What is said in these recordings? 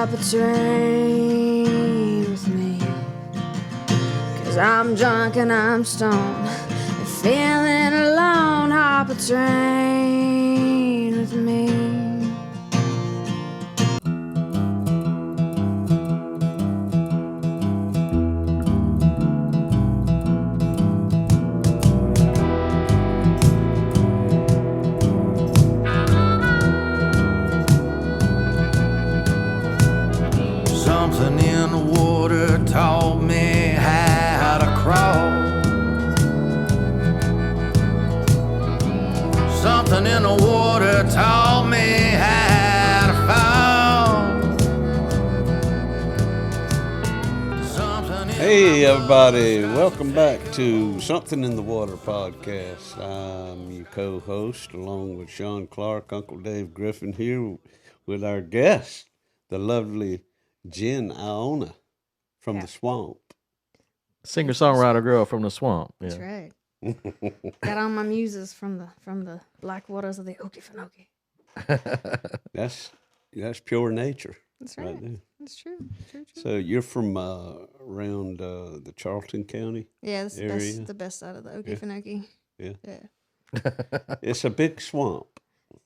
hop a train with me, 'cause I'm drunk and I'm stoned and feeling alone. Hop a train with me. Something in the water taught me how to crawl. Something in the water taught me how to fall. Hey everybody, welcome back to Something in the Water podcast. I'm your co-host along with Sean Clark, Uncle Dave Griffin here with our guest, the lovely Jenn Iona from the swamp. Singer-songwriter girl from the swamp. Yeah. That's right. Got all my muses from the black waters of the Okefenokee. That's pure nature. That's right. There. That's true. True. So you're from around the Charlton County? Yeah, this area? is the best side of the Okefenokee. Yeah. Yeah. It's a big swamp.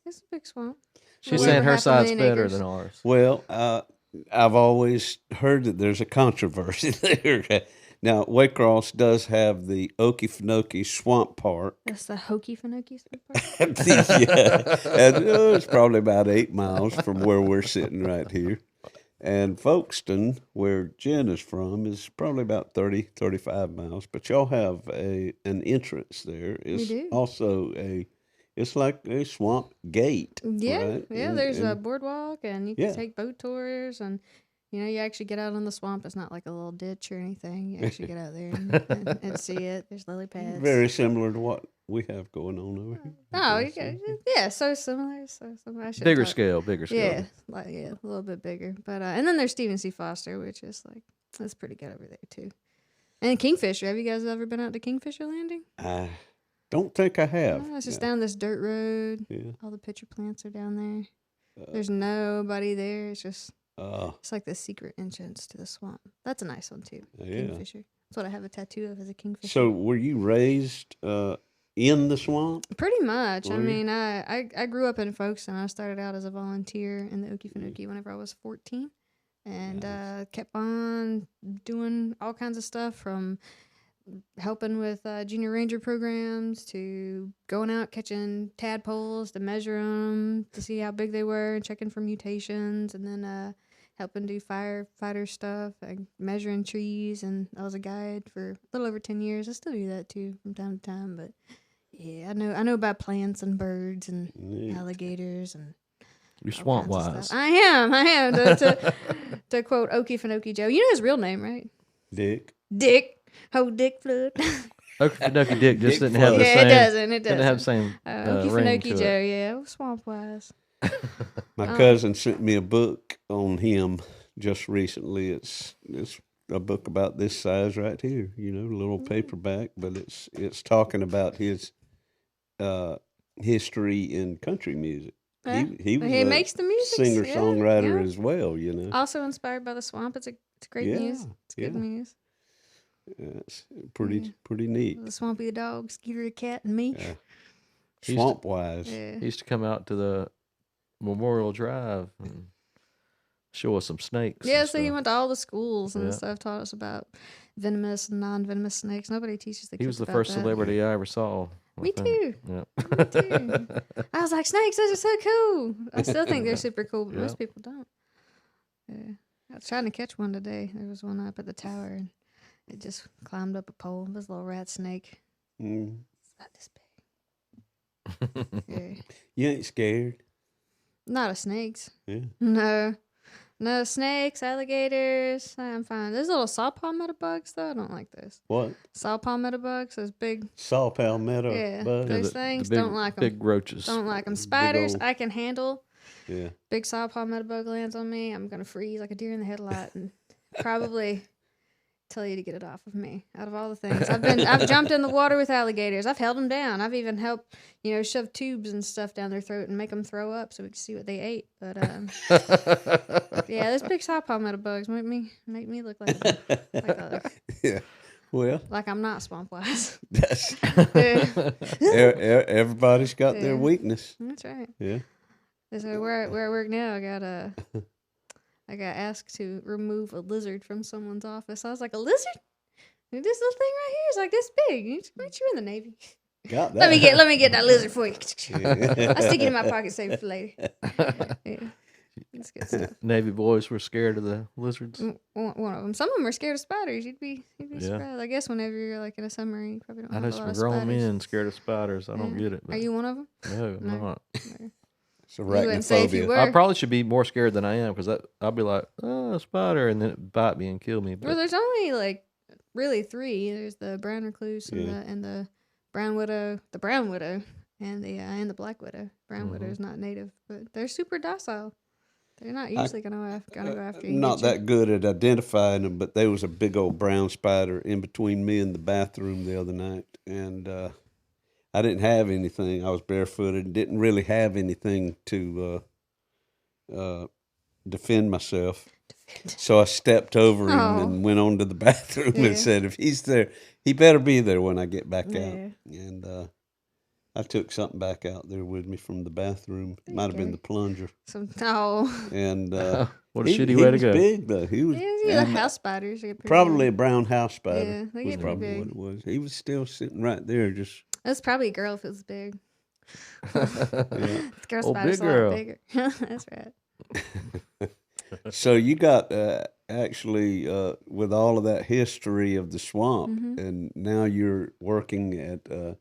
It's a big swamp. She's Well, saying over her 500,000 side's better acres. than ours. Well, I've always heard that there's a controversy there. Now, Waycross does have the Okefenokee Swamp Park. That's the Okefenokee Swamp. Yeah, and, it's probably about 8 miles from where we're sitting right here. And Folkston, where Jenn is from, is probably about 30, 35 miles. But y'all have an entrance there. It's do. also it's like a swamp gate. Yeah, right? yeah. And- There's a and- boardwalk, and you can Yeah. take boat tours, and you actually get out on the swamp. It's not like a little ditch or anything. You actually get out there and see it. There's lily pads. very similar to what we have going on over here. Oh, you got, yeah, so similar. So similar. I should've Bigger thought- scale, bigger scale. Yeah, a little bit bigger. But and then there's Stephen C. Foster, which is like that's pretty good over there too. And Kingfisher. Have you guys ever been out to Kingfisher Landing? I don't think I have. Oh, it's just No. down this dirt road. Yeah. All the pitcher plants are down there. There's nobody there. It's just it's like the secret entrance to the swamp. That's a nice one too. Yeah. Kingfisher. That's what I have a tattoo of as a kingfisher. So were you raised in the swamp? Pretty much. I Were you? mean, I grew up in Folkston. I started out as a volunteer in the Okefenokee whenever I was 14, and kept on doing all kinds of stuff from helping with junior ranger programs to going out catching tadpoles to measure them to see how big they were and checking for mutations, and then helping do firefighter stuff and measuring trees. And I was a guide for a little over 10 years. I still do that too from time to time, but yeah, I know about plants and birds and alligators and You're all kinds of swamp-wise. stuff. I am. To quote Okefenokee Joe, you know his real name, right? Dick? Dick. Ho Dick Flood. Okefenokee Dick just Dick didn't have the Yeah, same. it doesn't. It Didn't have the same ring Okefenokee to Joe, it. yeah. Swampwise. My cousin sent me a book on him just recently. It's a book about this size right here, a little paperback, but it's talking about his history in country music. Yeah. He was He a makes the music. singer-songwriter yeah. as well, Also inspired by the swamp. It's a great Yeah, muse. It's good yeah. muse. It's pretty neat. The Swampy the dog, Skeeter the cat, and me. Yeah. He's- Swamp-wise. Yeah. He used to come out to the Memorial Drive and show us some snakes. Yeah, and so he stuff. went to all the schools and Yeah. stuff, taught us about venomous and non-venomous snakes. Nobody teaches the kids He was the about first that. celebrity I ever saw. I Me think. too. Yeah. Me too. I was like, snakes, those are so cool. I still think they're super cool, but Yeah. most people don't. Yeah. I was trying to catch one today. There was one up at the tower, and it just climbed up a pole. It was a little rat snake. Mm. It's about this big. Yeah. You ain't scared? Not of snakes. Yeah. No snakes, alligators. I'm fine. There's little saw palmetto bugs, though. I don't like those. What? Saw palmetto bugs, those big. Saw palmetto Yeah, bug? those the things, big, don't like them. Big roaches. Don't like them. Spiders, old- I can handle. Yeah. Big saw palmetto bug lands on me, I'm gonna freeze like a deer in the headlight, and probably tell you to get it off of me. Out of all the things, I've jumped in the water with alligators. I've held them down. I've even helped, shove tubes and stuff down their throat and make them throw up so we can see what they ate. But yeah, those big saw palmetto bugs make me look Yeah. Well, like I'm not swampwise. that's everybody's got their weakness. That's right. Yeah. So where I work now, I got asked to remove a lizard from someone's office. I was like, a lizard? This little thing right here is like this big. Aren't you in the Navy? Got that. Let me get that lizard for you. I'll stick it in my pocket, save it for later. Yeah. That's good stuff. Navy boys were scared of the lizards. One of them. Some of them are scared of spiders. You'd be surprised. I guess whenever you're like in a submarine, you probably don't I have know a lot some of grown spiders. men scared of spiders. I don't get it. Are you one of them? No, I'm not. It's You wouldn't say if you arachnophobia. were. I probably should be more scared than I am because I'll be like, oh, a spider, and then it bite me and kill me. Well, But there's only like really 3. There's the brown recluse and the brown widow, and the black widow. Brown widow is not native, but they're super docile. They're not usually gonna go after you. Not that good at identifying them, but there was a big old brown spider in between me and the bathroom the other night, and I didn't have anything. I was barefooted and didn't really have anything to defend myself. So I stepped over him and went on to the bathroom and said, if he's there, he better be there when I get back out. And I took something back out there with me from the bathroom. It might have been the plunger. And what a shitty way to go. He was big, though. He was the house spiders. Get pretty probably big. a brown house spider. Yeah, they was get pretty probably big. what it was. He was still sitting right there, just. That's probably a girl if it was big. Yeah. Girl Oh, spider's big a girl. lot bigger. That's right. So you got actually with all of that history of the swamp, Mm-hmm. and now you're working at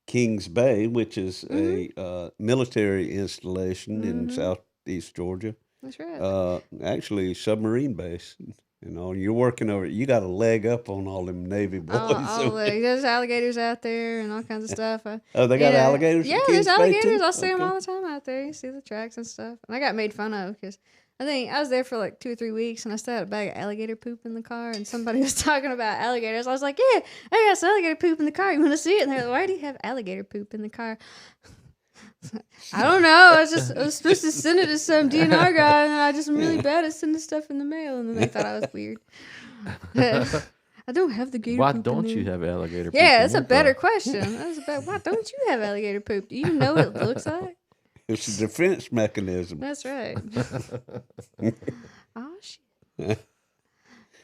Kings Bay, which is a military installation in southeast Georgia. That's right. Actually, submarine base. You're working over. You got a leg up on all them Navy boys. There's alligators out there and all kinds of stuff. They got alligators. Yeah, at there's Kings Bay, alligators. too? I see them Okay. all the time out there. You see the tracks and stuff. And I got made fun of because I think I was there for like 2 or 3 weeks, and I still had a bag of alligator poop in the car. And somebody was talking about alligators. I was like, "Yeah, I got some alligator poop in the car. You want to see it?" And they're like, "Why do you have alligator poop in the car?" I don't know. I was supposed to send it to some DNR guy, and I just am really bad at sending stuff in the mail. And then they thought I was weird. I don't have the gator Why poop don't in you there. have alligator poop? Yeah, in that's a your better car? question. Why don't you have alligator poop? Do you know what it looks like? It's a defense mechanism. That's right. Oh shit.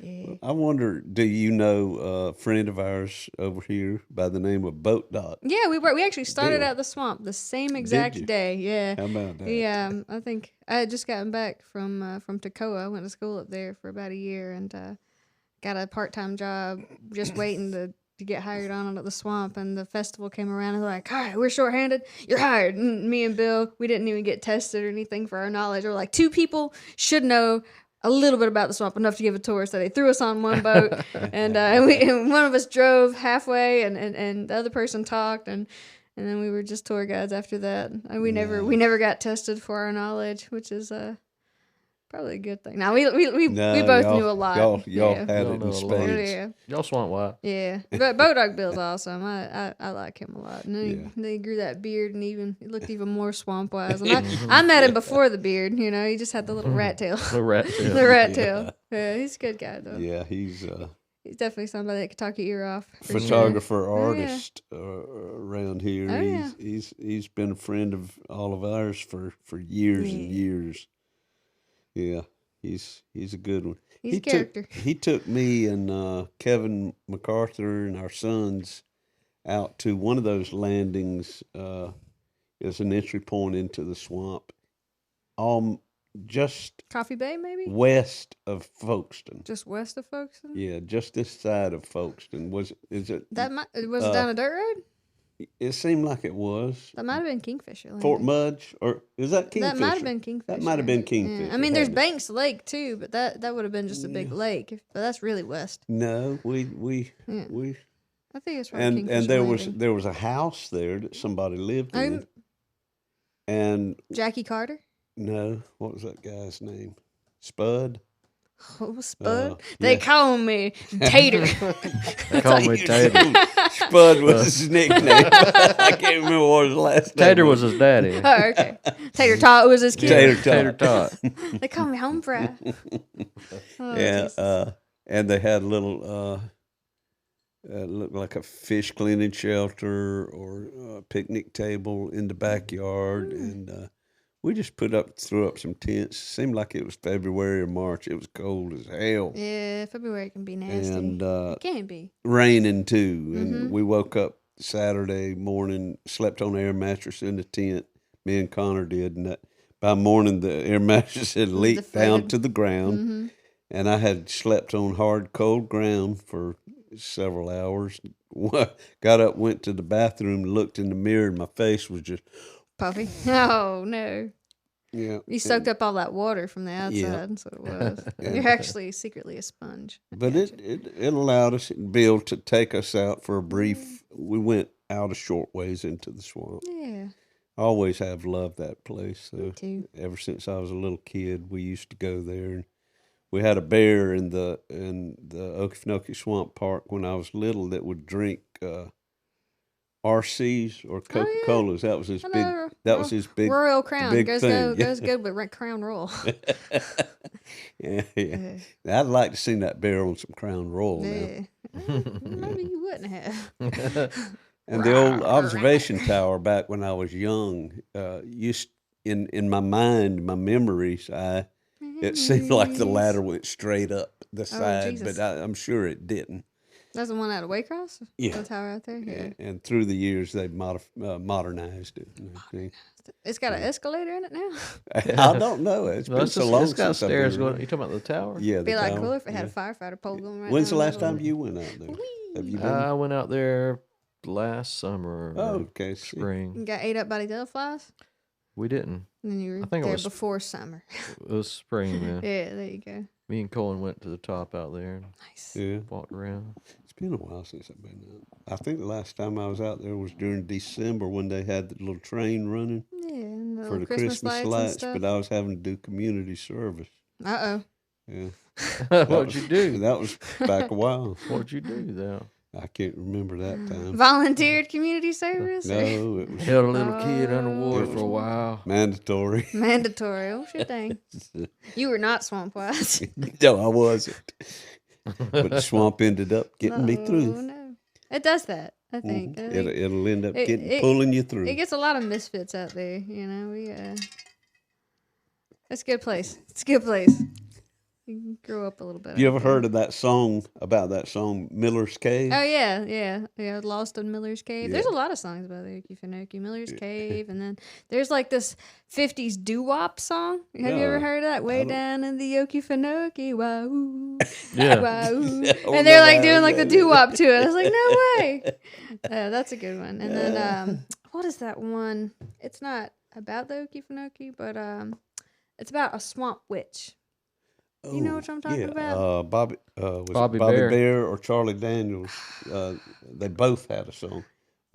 Yeah. I wonder, do you know a friend of ours over here by the name of Boat Doc? Yeah, we actually started Deal. out the swamp the same exact you? day. Yeah. How about that? Yeah, I think I had just gotten back from Toccoa. I went to school up there for about a year and got a part-time job just waiting to get hired on at the swamp. And the festival came around and they're like, "All right, we're shorthanded. You're hired." And me and Bill, we didn't even get tested or anything for our knowledge. We're like, 2 people should know a little bit about the swamp, enough to give a tour. So they threw us on one boat, and one of us drove halfway, and the other person talked, and then we were just tour guides after that. And we never got tested for our knowledge, which is probably a good thing. Now we both knew a lot. Y'all yeah. had Y'all it know in a lot. spades. Yeah. Y'all swamp wide. Yeah, but Bodog Bill's awesome. I like him a lot. And then he grew that beard, and he looked even more swampwise. And I met him before the beard. He just had the little rat tail. The rat tail. The rat tail. Yeah, he's a good guy though. Yeah, he's He's definitely somebody that could talk your ear off. for sure. photographer, Oh, yeah. artist around here. Oh, yeah. He's been a friend of all of ours for years and years. Yeah, he's a good one. He's a character. He took me and Kevin MacArthur and our sons out to one of those landings as an entry point into the swamp, just Coffee Bay, maybe? west of Folkston. Just west of Folkston? Yeah, just this side of Folkston. Was it Was it down a dirt road? It seemed like it was. That might have been Kingfisher. Fort Landing. Mudge, or is that Kingfisher? That might have been Kingfisher. That might have been Yeah. Kingfisher. I mean, there's hadn't it? Banks Lake too, but that would have been just a big lake. But that's really west. No, we I think it's probably and Kingfisher Landing. there was a house there that somebody lived Oh, in. And Jackie Carter? no, what was that guy's name? Spud? Oh, Spud. They call me Tater. They call me Tater. Spud was his nickname. I can't remember what his last name Tater was his daddy. Oh, okay. Tater Tot was his kid. Tater Tot. They call me Home Fry. Oh, Yeah, Jesus. and they had little, looked like a fish cleaning shelter or a picnic table in the backyard, and we just threw up some tents. Seemed like it was February or March. It was cold as hell. Yeah, February can be nasty. And it can be. raining too. And we woke up Saturday morning, slept on an air mattress in the tent. Me and Connor did, and by morning the air mattress had leaked down to the ground. And I had slept on hard, cold ground for several hours. Got up, went to the bathroom, looked in the mirror, and my face was just Puffy. Oh, no. yeah. You soaked up all that water from the outside. Yeah. That's what it was. You're actually secretly a sponge. But it allowed us, Bill, to take us out for a brief. We went out a short ways into the swamp. Yeah. I always have loved that place. So too. ever since I was a little kid, we used to go there. And we had a bear in the Okefenokee Swamp Park when I was little that would drink RCs or Coca-Colas. That was his big. That was his big Royal Crown big goes thing. goes good with Crown Royal. Yeah. I'd like to see that bear on some Crown Royal now. Yeah. Maybe you wouldn't have. And the old observation tower back when I was young, used in my mind, my memories, it seemed like the ladder went straight up the side, Jesus. but I'm sure it didn't. That's the one out of Waycross? Yeah. The tower out there? Yeah. And through the years, they've modernized it. and everything. It's got an escalator in it now? I don't know. It's been so long It's got since I've stairs been going. You talking about the tower? Yeah, It'd be the like tower. cool if it had a Yeah. firefighter pole going right When's the down last middle. time you went out there? Have you been? I went out there last summer. Oh, or okay. See. spring. You got ate up by the devilflies? We didn't. And then you were I think it there was- before summer. It was spring. Yeah. Yeah, there you go. Me and Colin went to the top out there and Nice. Yeah. walked around. It's been a while since I've been out. I think the last time I was out there was during December when they had the little train running Yeah, and the for little the Christmas Christmas lights, lights, and stuff. but I was having to do community service. Uh-oh. Yeah. What'd you do? That was back a while. What'd you do though? I can't remember that time. Volunteered community service? No, it was Held a little kid underwater for a Oh. while. mandatory. Mandatory. Oh, shit dang. You were not swampwise. No, I wasn't. But the swamp ended up getting me Oh, through. no. It does that, I think. I think It'll end up it- pulling you through. it gets a lot of misfits out there, you know. It's a good place. It's a good place. You can grow up a little bit. You out ever there. heard of that song, Miller's Cave? Oh yeah, Lost in Miller's Cave. Yeah. There's a lot of songs about the Okefenokee, Miller's Cave, and then there's like this '50s doo-wop song. Have you ever No, heard of that? Way don't. down in the Okefenokee, wow, Yeah. wow, Oh, and they're like no, doing like the no. doo-wop to it. I was like, no way. That's a good one. And then what is that one? It's not about the Okefenokee, but it's about a swamp witch. You know what I'm talking about? Bobby, was it Bobby Bobby Bear. Bear or Charlie Daniels? They both had a song.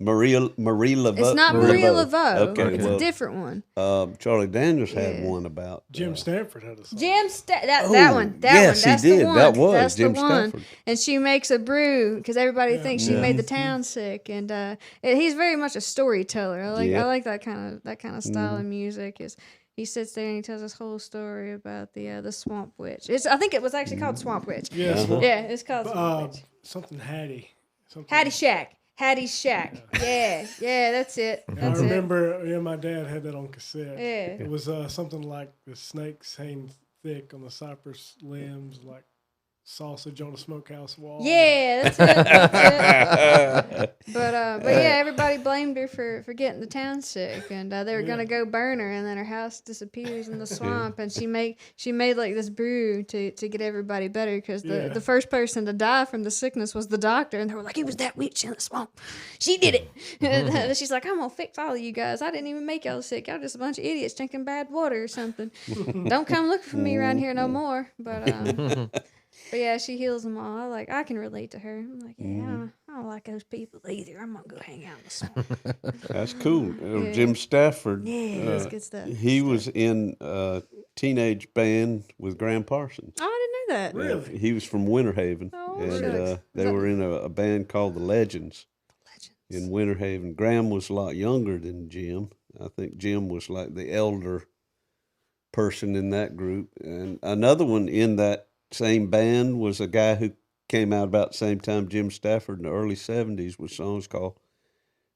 Marie Laveau. It's not Maria Laveau. Okay, It's well, a different one. Charlie Daniels had Yeah. one about Jim Stanford had a song. that Oh, one. yes, he That's did. the one. That was That's Jim the one. Stafford. And she makes a brew because everybody thinks she Yeah. made the town sick. And he's very much a storyteller. I Yeah. like that kind of style of music. Is he sits there and he tells this whole story about the swamp witch. I think it was actually called Swamp Witch. Yes. Yeah, it's called Swamp Witch. Something Hattie. Something. Hattie's Shack. Yeah, that's it. I That's it. remember, my dad had that on cassette. Yeah. It was something like the snakes hang thick on the cypress limbs, like sausage on a smokehouse wall. Yeah, that's it. That's it. But yeah, everybody blamed her for getting the town sick, and they were gonna go burn her, and then her house disappears in the swamp, and she made like this brew to get everybody better, because the first person to die from the sickness was the doctor, and they were like, it was that witch in the swamp, she did it. And she's like, I'm gonna fix all of you guys. I didn't even make y'all sick. Y'all just a bunch of idiots drinking bad water or something. Don't come looking for me around here no more. But yeah, she heals them all. I can relate to her. I'm like, yeah, I don't like those people either. I'm gonna go hang out in the swamp. That's cool. Yeah. Jim Stafford. Yeah, that's good stuff. He was in teenage band with Graham Parsons. Oh, I didn't know that. Really? He was from Winter Haven, Oh, and shucks. they were in a band called the Legends in Winter Haven. Graham was a lot younger than Jim. I think Jim was like the elder person in that group. And another one in that same band was a guy who came out about the same time Jim Stafford in the early 70s with songs called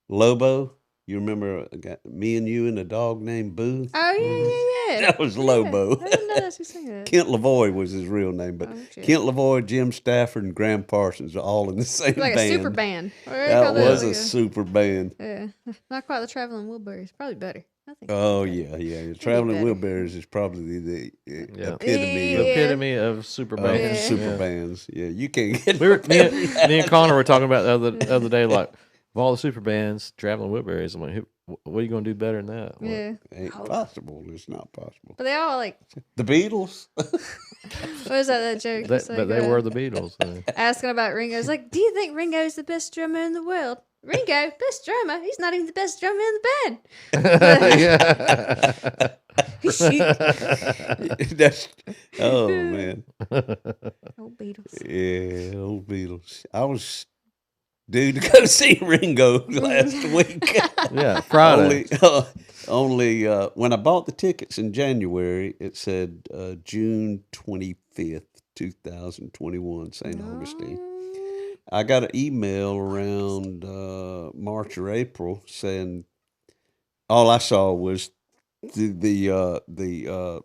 Lobo. You remember Me and You and a Dog Named Boo? Oh, yeah. That was Lobo. I didn't know that's who sang that. Kent Lavoie was his real name, but Kent Lavoie, Jim Stafford, and Graham Parsons are all in the same Like band. a super band. That was a super band. Yeah. Not quite the Traveling Wilburys. Probably better. I think. Oh, yeah. The Traveling Wilburys is probably the epitome The epitome of super of bands. super bands. Yeah, you can't get Me and Connor were talking about the other day, like, of all the super bands, Traveling Wilburys, I'm like, what are you going to do better than that? Yeah. Ain't possible. It's not possible. But they all like, The Beatles? what was that joke? It's But like, they were the Beatles. asking about Ringo. It's like, do you think Ringo's the best drummer in the world? Ringo, best drummer? He's not even the best drummer in the band. That's, oh, man. Old Beatles. Yeah, old Beatles. I was due to go see Ringo last week. Yeah, Friday. Only when I bought the tickets in January, it said June 25th, 2021, St. Augustine. I got an email around March or April saying all I saw was the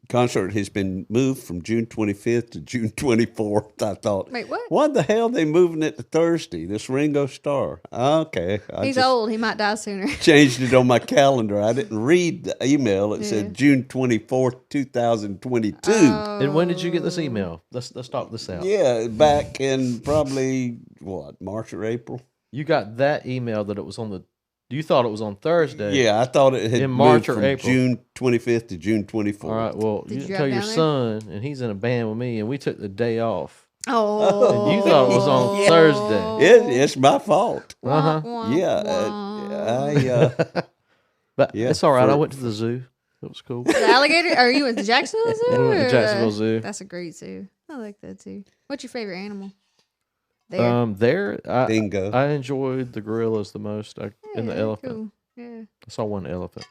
concert has been moved from June 25th to June 24th. I thought, wait, what? Why the hell are they moving it to Thursday? This Ringo Starr. Okay. He's old. He might die sooner. Changed it on my calendar. I didn't read the email. It said June 24th, 2022. And when did you get this email? Let's talk this out. Yeah, back in probably, March or April? You got that email that it was on you thought it was on Thursday. Yeah, I thought it had in March moved or from April. June 25th to June 24th. All right, well, Did you you didn't tell drive your down son, and he's in a band with me, and we took the day off. Oh. And you thought it was on Thursday. It's my fault. Uh-huh. Yeah, But Yeah, it's all right. for- I went to the zoo. It was cool. The alligator? Are you went to Jacksonville Zoo? We went to or, Jacksonville Zoo. That's a great zoo. I like that too. What's your favorite animal? There. Dingo. I enjoyed the gorillas the most, and the elephant. Cool. Yeah. I saw one elephant.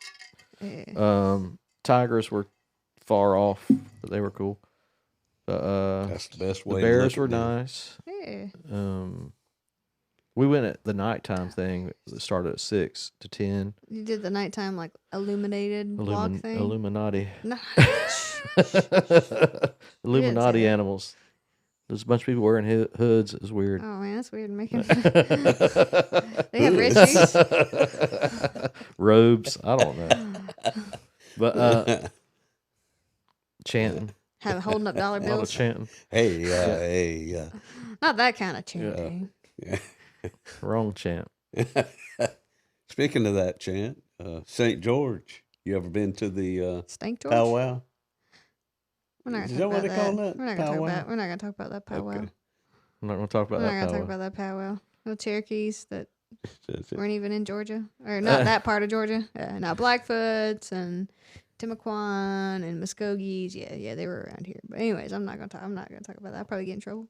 Yeah. Tigers were far off, but they were cool. That's the best The way. bears to were look at them. nice. Yeah. We went at the nighttime thing that started at 6 to 10. You did the nighttime like illuminated walk thing. Illuminati. No. Illuminati that. animals. There's a bunch of people wearing hoods. It was weird. Oh man, that's weird. Making they have rituals. Robes. I don't know. But chanting. Have holding up dollar A lot of bills. chanting. Hey, Not that kind of chanting. Wrong chant. Speaking of that chant, St. George. You ever been to the Stank George. powwow? We're not Is gonna that talk what about they call that. that? We're not gonna talk Powwow? about. We're not gonna talk about that powwow. Okay. I'm not going to talk about We're not that. gonna Power. talk about that powwow. No Cherokees that That's it. weren't even in Georgia, or not that part of Georgia. No Blackfoots and Timaquan and Muskogees. Yeah, they were around here. But anyways, I'm not gonna talk about that. I'll probably get in trouble.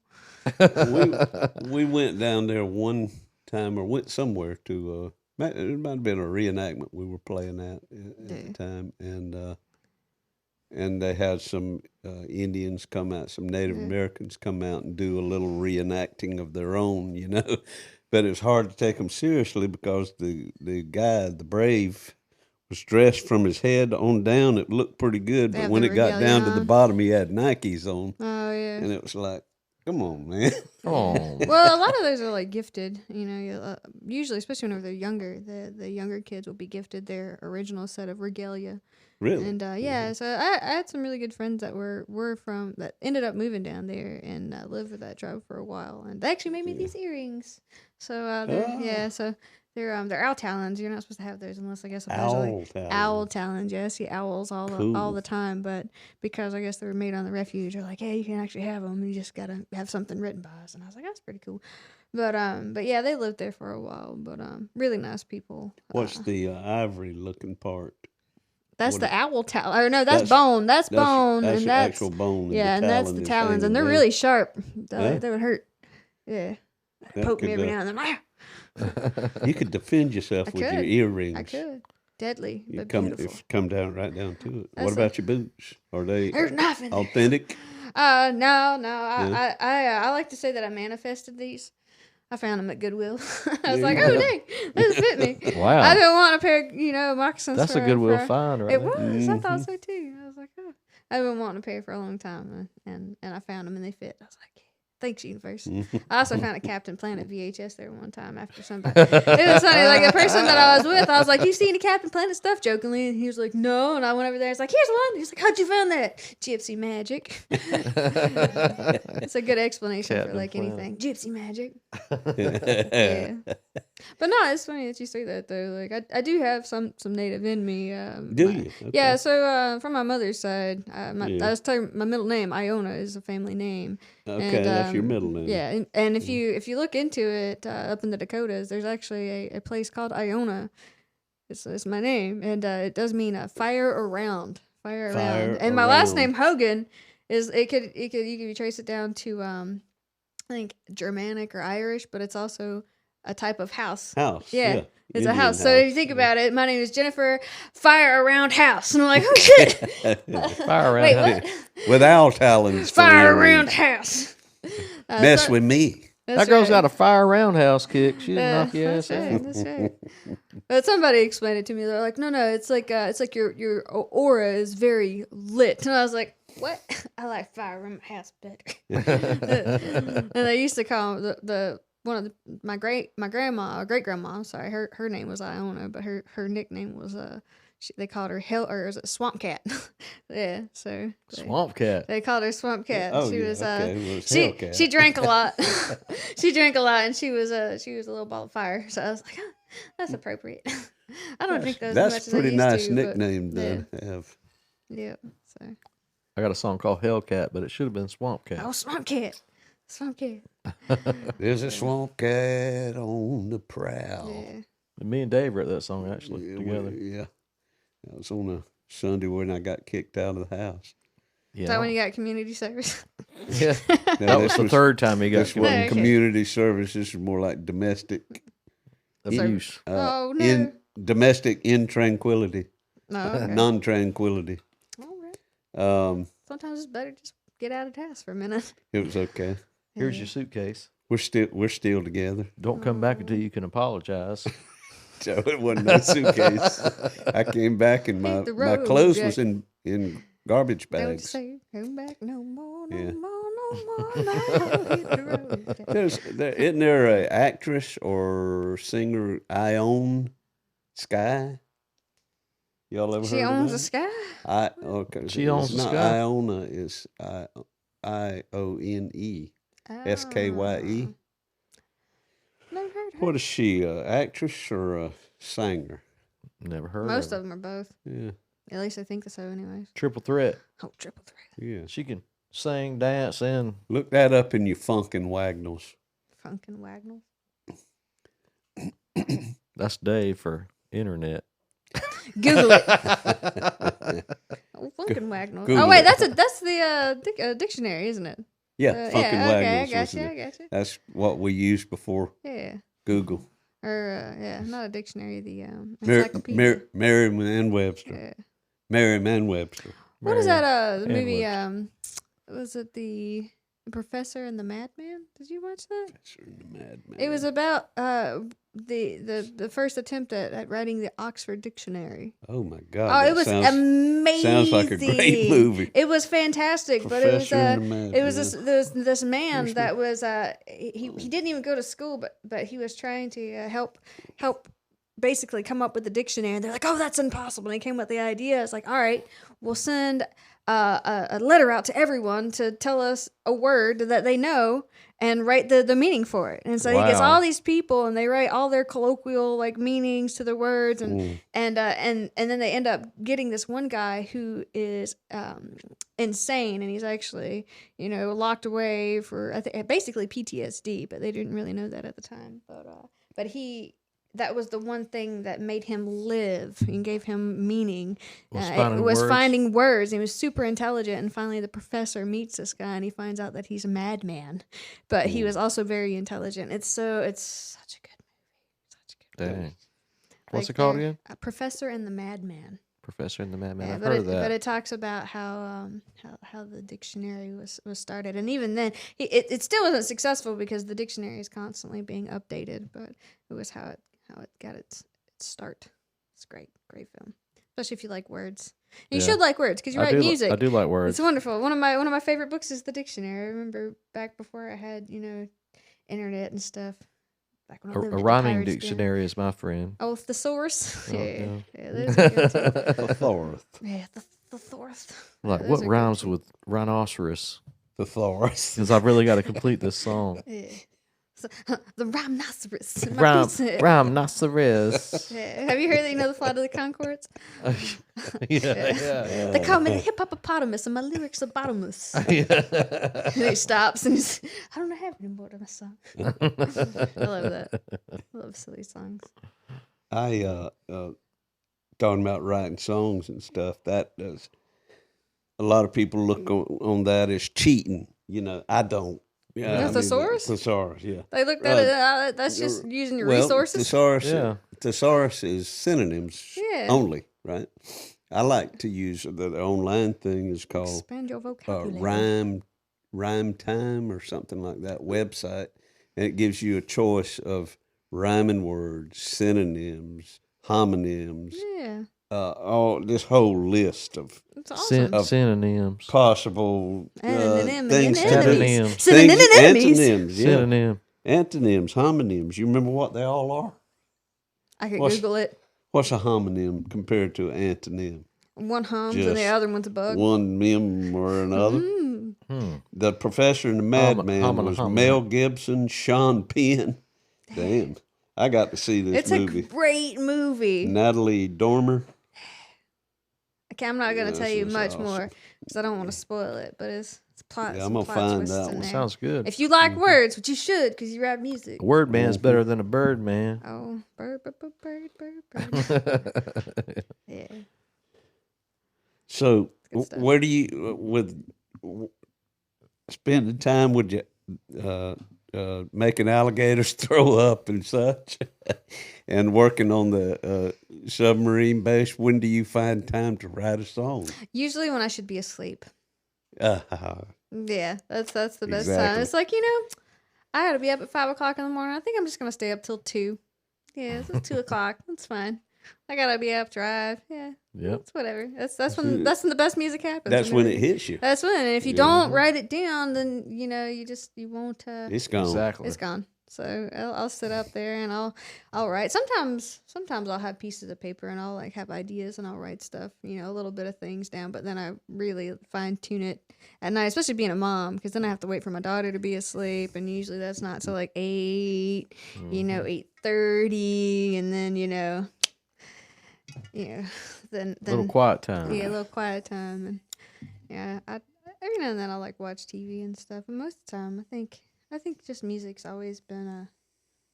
we went down there one time, or went somewhere to. It might have been a reenactment we were playing at the time, and they had some Indians come out, some Native Americans come out and do a little reenacting of their own, But it's hard to take them seriously because the guy, the brave, was dressed from his head on down. It looked pretty good, They but have when the it got regalia down to the on. bottom, he had Nikes on, Oh yeah. and it was like, come on, man. Oh, Well, a lot of those are like gifted. Usually, especially whenever they're younger, the younger kids will be gifted their original set of regalia. Really? And so I had some really good friends that were from that ended up moving down there and lived with that tribe for a while, and they actually made me these earrings. So so they're owl talons. You're not supposed to have those unless I guess owl talons. Yeah, I see owls all the time, but because I guess they were made on the refuge, they're like, hey, you can actually have them. You just gotta have something written by us. And I was like, that's pretty cool. But yeah, they lived there for a while. But really nice people. What's the ivory looking part? That's What the is- owl talon. Or no, that's bone. That's bone. That's and your that's actual bone. yeah, and that's the is talons, hanging and they're down. really sharp. Yeah? They would hurt. Yeah, That poke me could, every now and then. Ah! You could defend yourself I with your could. earrings. I could. Deadly, You but come beautiful. right down to it. That's What about your boots? Are they There's nothing. authentic? No. Yeah. I like to say that I manifested these. I found them at Goodwill. I was like, oh dang, this fit me. Wow. I didn't want a pair of, moccasins. That's a Goodwill find, right? It there. was. I thought so too. I was like, oh. I've been wanting a pair for a long time, and I found them and they fit. I was like, thanks, universe. I also found a Captain Planet VHS there one time after somebody. It was funny. Like the person that I was with, I was like, "You see any Captain Planet stuff?" Jokingly, and he was like, "No." And I went over there. I was like, "Here's one." He's like, "How'd you find that?" Gypsy magic. It's a good explanation for Captain like Planet. anything. Gypsy magic. Yeah. But no, it's funny that you say that though. Like I do have some native in me. Do you? Okay. Yeah. So from my mother's side, I was telling my middle name Iona is a family name. Okay, And, that's your middle name. Yeah, and if you look into it up in the Dakotas, there's actually a place called Iona. It's my name, and it does mean fire around, fire around. And my last around. name Hogan is you could trace it down to I think Germanic or Irish, but it's also a type of house. House. Yeah. Yeah. It's a Indian house. So if you think about it, my name is Jennifer Fire Around House, and I'm like, oh shit, Fire around. wait, house. what? With owl talons. for Fire earrings. Around House. Mess with me. That girl's got a fire roundhouse kick. She didn't knock your ass that's out. right, that's right. But somebody explained it to me. They're like, no, it's like your aura is very lit. And I was like, what? I like fire around my house better. And they used to call the one of my great grandma, I'm sorry, her name was Iona, but her nickname was they called her or was it Swamp Cat? Yeah, so Swamp cat. they called her Swamp Cat. Oh, She yeah, was okay. Well, it's Hellcat. she drank a lot. She drank a lot, and she was a little ball of fire. So I was like, oh, that's appropriate. I don't drink those as much That's as a I pretty used nice to, but nickname to have. Yeah. So I got a song called Hellcat, but it should have been Swamp Cat. oh, Swamp Cat. There's a swamp cat on the prowl. Yeah. And me and Dave wrote that song actually Yeah, together. yeah. That was on a Sunday when I got kicked out of the house. Yeah. Is that when you got community service? Yeah. Now, That was this the third time he got This wasn't Okay. community service. This was more like domestic. abuse. Oh, no. In domestic intranquility, No. Okay. non-tranquility. All right. Um, Sometimes it's better just get out of the house for a minute. it was okay. Here's your suitcase. We're still together. Don't come back until you can apologize. So it wasn't no suitcase. I came back and Hit the my road, clothes Jack. was in garbage Don't bags. say come back no more, no Yeah. more, no more. No. Hit the road. Isn't there a actress or singer Iona Sky? Y'all ever She heard owns of the that? sky. Okay. She owns it's the not sky? Iona. It's IONE. SKYE. Oh. Never heard her. What is she? A actress or a singer? Never heard Most of of them are both. Yeah. At least I think so, anyways. Triple threat. Oh, triple threat. Yeah. She can sing, dance, and Look that up in your funkin' wagnalls. Funkin' Wagnall. that's Dave for internet. Google it. Oh, Funkin' Wagnall. Google Oh wait, it. that's the dictionary, isn't it? Yeah, funkin' yeah, okay, I wagnalls. got was you. it? I got you. That's what we used before Yeah. Google. Or yeah, not a dictionary. The encyclopedia. Merriam-Webster. Yeah. Merriam-Webster. What is that? The and movie. Webster. Was it the Professor and the Madman? Did you watch that? Professor and the Madman. It was about the first attempt at writing the Oxford Dictionary. Oh my God! Oh, that it was sounds, amazing. Sounds like a great movie. It was fantastic, but it was Professor and the it was this man Here's that was he didn't even go to school, but he was trying to help basically come up with the dictionary. And they're like, oh, that's impossible. And he came up with the idea. It's like, all right, we'll send a letter out to everyone to tell us a word that they know and write the meaning for it. And so he gets Wow. all these people and they write all their colloquial like meanings to the words and and then they end up getting this one guy who is insane, and he's actually locked away for basically PTSD, but they didn't really know that at the time. But he that was the one thing that made him live and gave him meaning. Was Finding words. He was super intelligent, and finally the professor meets this guy, and he finds out that he's a madman, but he was also very intelligent. It's such a good movie. Such a good movie. Dang. What's it called again? Professor and the Madman. Professor and the Madman. Yeah, I've heard of that. But it talks about how the dictionary was started, and even then, it still wasn't successful because the dictionary is constantly being updated. But it was how it got its start. It's great film, especially if you like words. And you should like words because you write music. I do like words. It's wonderful. One of my favorite books is the dictionary. I remember back before I had internet and stuff. A rhyming dictionary is my friend. Oh, thesaurus. Oh, yeah, there's a good too. Thesaurus. Yeah, the thesaurus. Like, what rhymes with rhinoceros? Thesaurus. Because I've really got to complete this song. Yeah. So, the rhinoceros. Rhinoceros. Yeah. Have you heard that the Flight of the Conchords? Yeah. They call me the hippopotamus and my lyrics are bottomless. And he stops and he's, I don't have any more to my song. I love that. I love silly songs. Talking about writing songs and stuff, that does. A lot of people look on that as cheating. I don't. Yeah, thesaurus? Thesaurus, yeah. They looked at it, that's just using your resources. Thesaurus is synonyms only, right? I like to use the online thing is called Expand your vocabulary. Rhyme Time or something like that website, and it gives you a choice of rhyming words, synonyms, homonyms. Yeah. All this whole list of synonyms, possible things, antonyms, antonyms, homonyms. You remember what they all are? I could Google it. What's a homonym compared to an antonym? One hums and the other one's a bug. One meme or another. The Professor and the Madman was Mel Gibson, Sean Penn. Damn. I got to see this movie. It's a great movie. Natalie Dormer. Okay, I'm not going to tell you much more because I don't want to spoil it, but it's plot. Yeah, I'm going to find that one. Sounds good. If you like words, which you should because you rap music. A word man's better than a bird man. Oh, bird. Yeah. So, where do you, spending time with you, making alligators throw up and such, and working on the submarine base, when do you find time to write a song? Usually when I should be asleep. Yeah, that's the best time. It's like, I got to be up at 5 o'clock in the morning. I think I'm just going to stay up till 2. Yeah, it's 2 o'clock. That's fine. I got to be up, drive. Yeah. Yep. It's whatever. That's when the best music happens. That's when it hits you. That's when. And if you don't write it down, then, you won't. It's gone. Exactly. It's gone. So I'll sit up there and I'll write. Sometimes I'll have pieces of paper and I'll have ideas and I'll write stuff, a little bit of things down. But then I really fine tune it at night, especially being a mom, because then I have to wait for my daughter to be asleep, and usually that's not till 8, 8:30, and then then a little quiet time. Yeah, a little quiet time, and every now and then I watch TV and stuff. And most of the time, I think just music's always been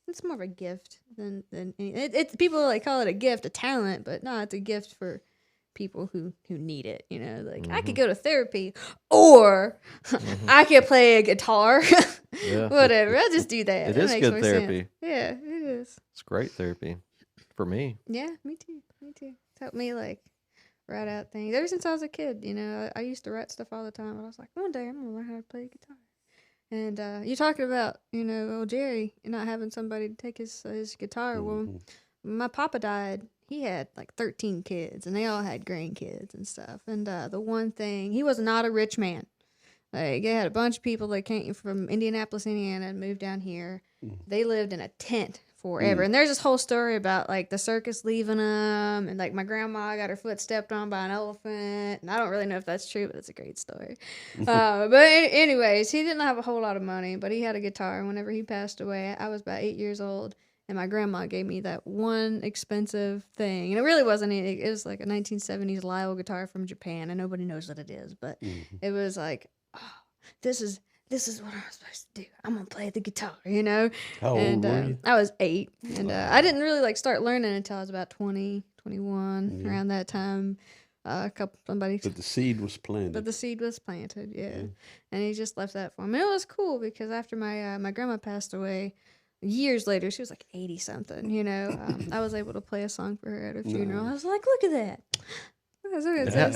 it's more of a gift than it's people call it a gift, a talent, but no, it's a gift for people who need it. I could go to therapy, or I could play a guitar, whatever. I just do that. It is good therapy. Sense. Yeah, it is. It's great therapy for me. Yeah, me too. It's helped me write out things ever since I was a kid. I used to write stuff all the time, but I was like, one day I'm gonna learn how to play guitar. And you're talking about, old Jerry not having somebody to take his guitar. Well, my papa died. He had 13 kids, and they all had grandkids and stuff. And the one thing, he was not a rich man. He had a bunch of people that came from Indianapolis, Indiana, and moved down here. They lived in a tent forever. And there's this whole story about the circus leaving them, and my grandma got her foot stepped on by an elephant, and I don't really know if that's true, but it's a great story. But anyways, he didn't have a whole lot of money, but he had a guitar. Whenever he passed away, I was about 8 years old, and my grandma gave me that one expensive thing, and it really wasn't. It was a 1970s Lyle guitar from Japan, and nobody knows what it is, but it was oh, this is this is what I'm supposed to do. I'm gonna play the guitar, you know. How old And were you? I was 8, and I didn't really like start learning until I was about 20, 21, around that time. Somebody But the seed was planted. But the seed was planted, yeah. And he just left that for me. It was cool because after my grandma passed away, years later, she was like 80 something. You know, I was able to play a song for her at her funeral. I was like, look at that.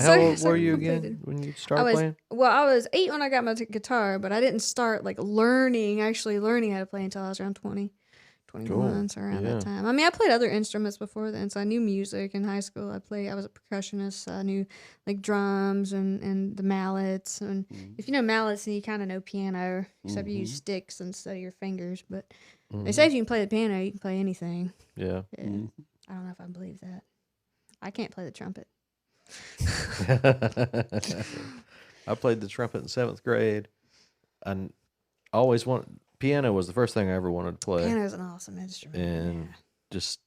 How old were you again when you started playing? Well, I was 8 when I got my guitar, but I didn't start like actually learning how to play until I was around 20. 21, so around that time. I mean, I played other instruments before then, so I knew music in high school. I was a percussionist, so I knew like drums and the mallets. And if you know mallets, then you kind of know piano, except you use sticks instead of your fingers. But they say if you can play the piano, you can play anything. Yeah. I don't know if I believe that. I can't play the trumpet. I played the trumpet in 7th grade, and piano was the first thing I ever wanted to play. Piano is an awesome instrument. And just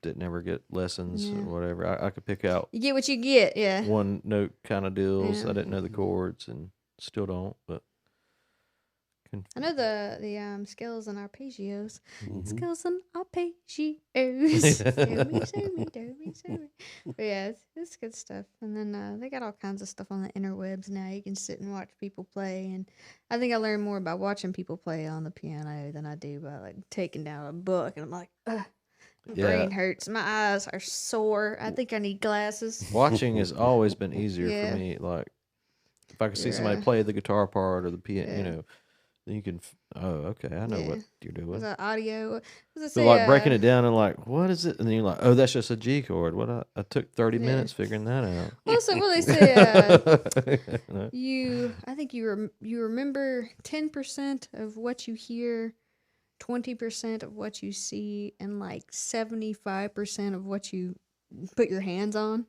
didn't ever get lessons or whatever. I could pick out. You get what you get, yeah. One note kind of deals. I didn't know the chords and still don't, but. I know the scales and arpeggios. Scales and arpeggios. Do me, so me, do me, so me. But yeah, it's good stuff. And then they got all kinds of stuff on the interwebs now. You can sit and watch people play. And I think I learned more by watching people play on the piano than I do by like taking down a book. And I'm like, ugh. My brain hurts. My eyes are sore. I think I need glasses. Watching has always been easier for me. Like, if I could see somebody play the guitar part or the piano, you know, then you can, okay, I know what you're doing. Was that audio? So like breaking it down and like, what is it? And then you're like, oh, that's just a G chord. What I took 30 minutes figuring that out. Also, what they say, I think you remember 10% of what you hear, 20% of what you see, and like 75% of what you put your hands on.